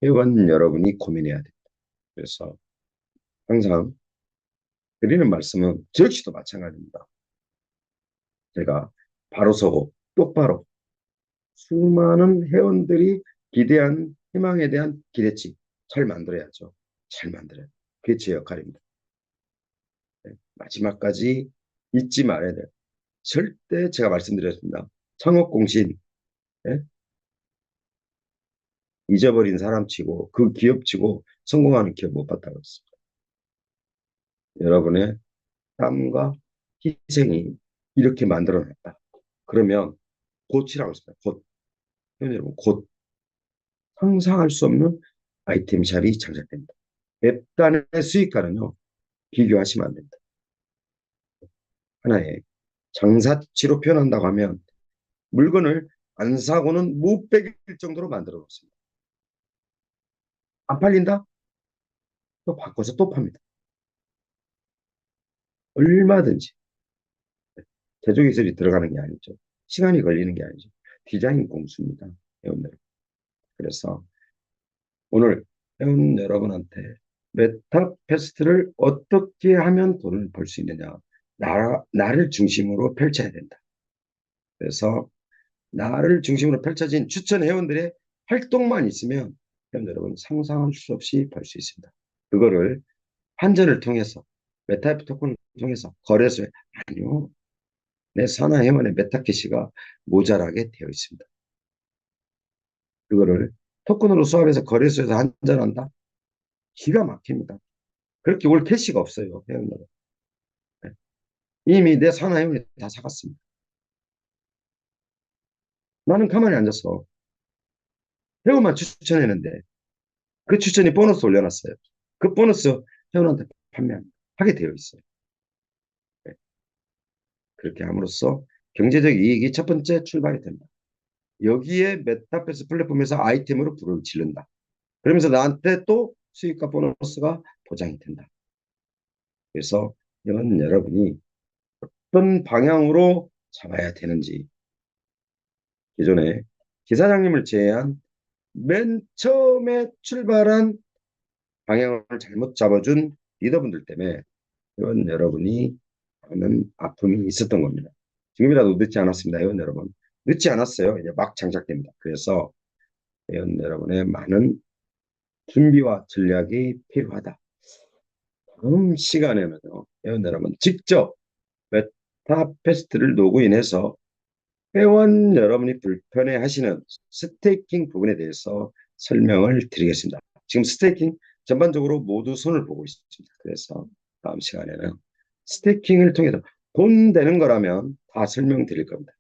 회원 여러분이 고민해야 됩니다. 그래서 항상 드리는 말씀은 저 역시도 마찬가지입니다. 제가 바로 서고 똑바로 수많은 회원들이 기대한 희망에 대한 기대치 잘 만들어야죠. 잘 만들어요. 그게 제 역할입니다. 네, 마지막까지 잊지 말아야 돼요. 절대 제가 말씀드렸습니다. 창업공신 예? 잊어버린 사람치고 그 기업치고 성공하는 기업 못 봤다고 했습니다. 여러분의 땀과 희생이 이렇게 만들어냈다. 그러면 곧이라고 했습니다. 곧. 여러분 곧 상상할 수 없는 아이템샵이 장착됩니다. 몇 단의 수익과는요. 비교하시면 안 됩니다. 하나의 장사치로 표현한다고 하면 물건을 안 사고는 못 베길 정도로 만들어 놓습니다. 안 팔린다? 또 바꿔서 또 팝니다. 얼마든지. 제조기술이 들어가는 게 아니죠. 시간이 걸리는 게 아니죠. 디자인 공수입니다. 회원들. 그래서 오늘 회원 여러분한테 메타패스트를 어떻게 하면 돈을 벌 수 있느냐. 나를 중심으로 펼쳐야 된다. 그래서 나를 중심으로 펼쳐진 추천 회원들의 활동만 있으면 회원 여러분 상상할 수 없이 벌 수 있습니다. 그거를 환전을 통해서 메타이프 토큰을 통해서 거래소에 아니요. 내 산하 회원의 메타캐시가 모자라게 되어 있습니다. 그거를 토큰으로 수합해서 거래소에서 환전한다? 기가 막힙니다. 그렇게 올 캐시가 없어요. 회원들은. 네. 이미 내 산하 회원이 다 사갔습니다. 나는 가만히 앉아서 회원만 추천했는데 그 추천이 보너스 올려놨어요. 그 보너스 회원한테 판매하게 되어 있어요. 네. 그렇게 함으로써 경제적 이익이 첫 번째 출발이 된다. 여기에 메타버스 플랫폼에서 아이템으로 불을 지른다. 그러면서 나한테 또 수익과 보너스가 보장이 된다. 그래서 이건 여러분이 어떤 방향으로 잡아야 되는지 기존에 기사장님을 제외한 맨 처음에 출발한 방향을 잘못 잡아준 리더분들 때문에 이건 여러분이 하는 아픔이 있었던 겁니다. 지금이라도 늦지 않았습니다. 이건 여러분. 늦지 않았어요. 이제 막 장착됩니다. 그래서 이건 여러분의 많은 준비와 전략이 필요하다. 다음 시간에는요. 이건 여러분 직접 메타패스트를 로그인해서 회원 여러분이 불편해 하시는 스테이킹 부분에 대해서 설명을 드리겠습니다. 지금 스테이킹 전반적으로 모두 손을 보고 있습니다. 그래서 다음 시간에는 스테이킹을 통해서 돈 되는 거라면 다 설명드릴 겁니다.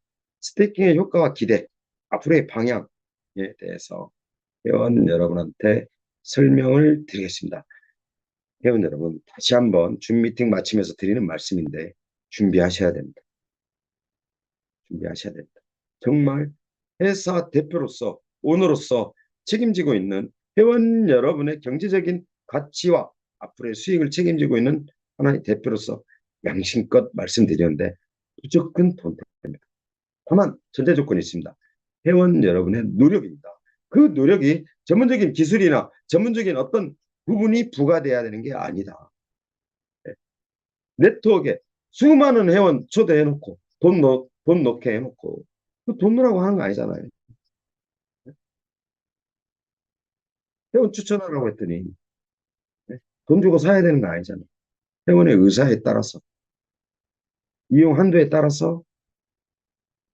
스테이킹의 효과와 기대, 앞으로의 방향에 대해서 회원 여러분한테 설명을 드리겠습니다. 회원 여러분, 다시 한번 줌 미팅 마치면서 드리는 말씀인데 준비하셔야 됩니다. 준비하셔야 됩니다. 정말 회사 대표로서 오너로서 책임지고 있는 회원 여러분의 경제적인 가치와 앞으로의 수익을 책임지고 있는 하나의 대표로서 양심껏 말씀드리는데 무조건 돈 됩니다. 다만 전제 조건이 있습니다. 회원 여러분의 노력입니다. 그 노력이 전문적인 기술이나 전문적인 어떤 부분이 부과돼야 되는 게 아니다. 네. 네트워크에 수많은 회원 초대해놓고 돈 넣게 해놓고 돈 넣으라고 하는 거 아니잖아요. 회원 추천하라고 했더니 네? 돈 주고 사야 되는 거 아니잖아요. 회원의 의사에 따라서 이용 한도에 따라서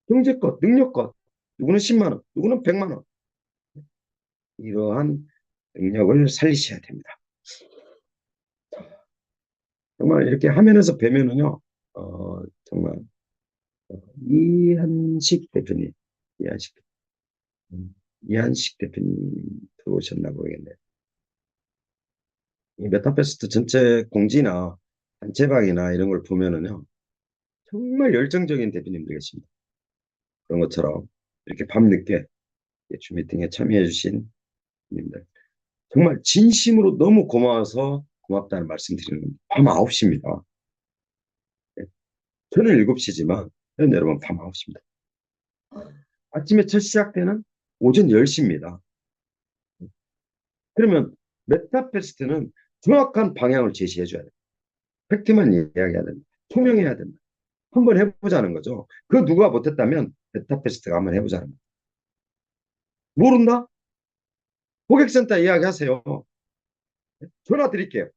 경제껏 능력껏 누구는 10만 원 누구는 100만 원 이러한 능력을 살리셔야 됩니다. 정말 이렇게 화면에서 뵈면은요 정말 이한식 대표님 이한식 이한식 대표님 들어오셨나 모르겠네요. 이 메타패스트 전체 공지나 단체방이나 이런 걸 보면은요 정말 열정적인 대표님들 계십니다. 그런 것처럼 이렇게 밤늦게 줌 미팅에 참여해 주신 분들 정말 진심으로 너무 고마워서 고맙다는 말씀 드리는 겁니다. 밤 9시입니다. 저는 7시지만 여러분 밤 9시입니다. 아침에 첫 시작되는 오전 10시입니다. 그러면 메타패스트는 정확한 방향을 제시해 줘야 돼요. 팩트만 이야기해야 된다. 투명해야 된다. 한번 해보자는 거죠. 그 누가 못했다면 베타 테스트가 한번 해보자는 거죠. 모른다? 고객센터 이야기하세요. 전화 드릴게요.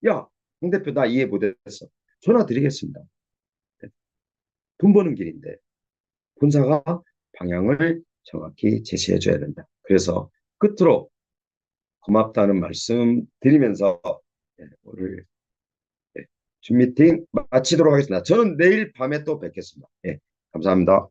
야, 홍 대표 나 이해 못했어. 전화 드리겠습니다. 돈 버는 길인데 본사가 방향을 정확히 제시해줘야 된다. 그래서 끝으로 고맙다는 말씀 드리면서 오늘 준 미팅 마치도록 하겠습니다. 저는 내일 밤에 또 뵙겠습니다. 감사합니다.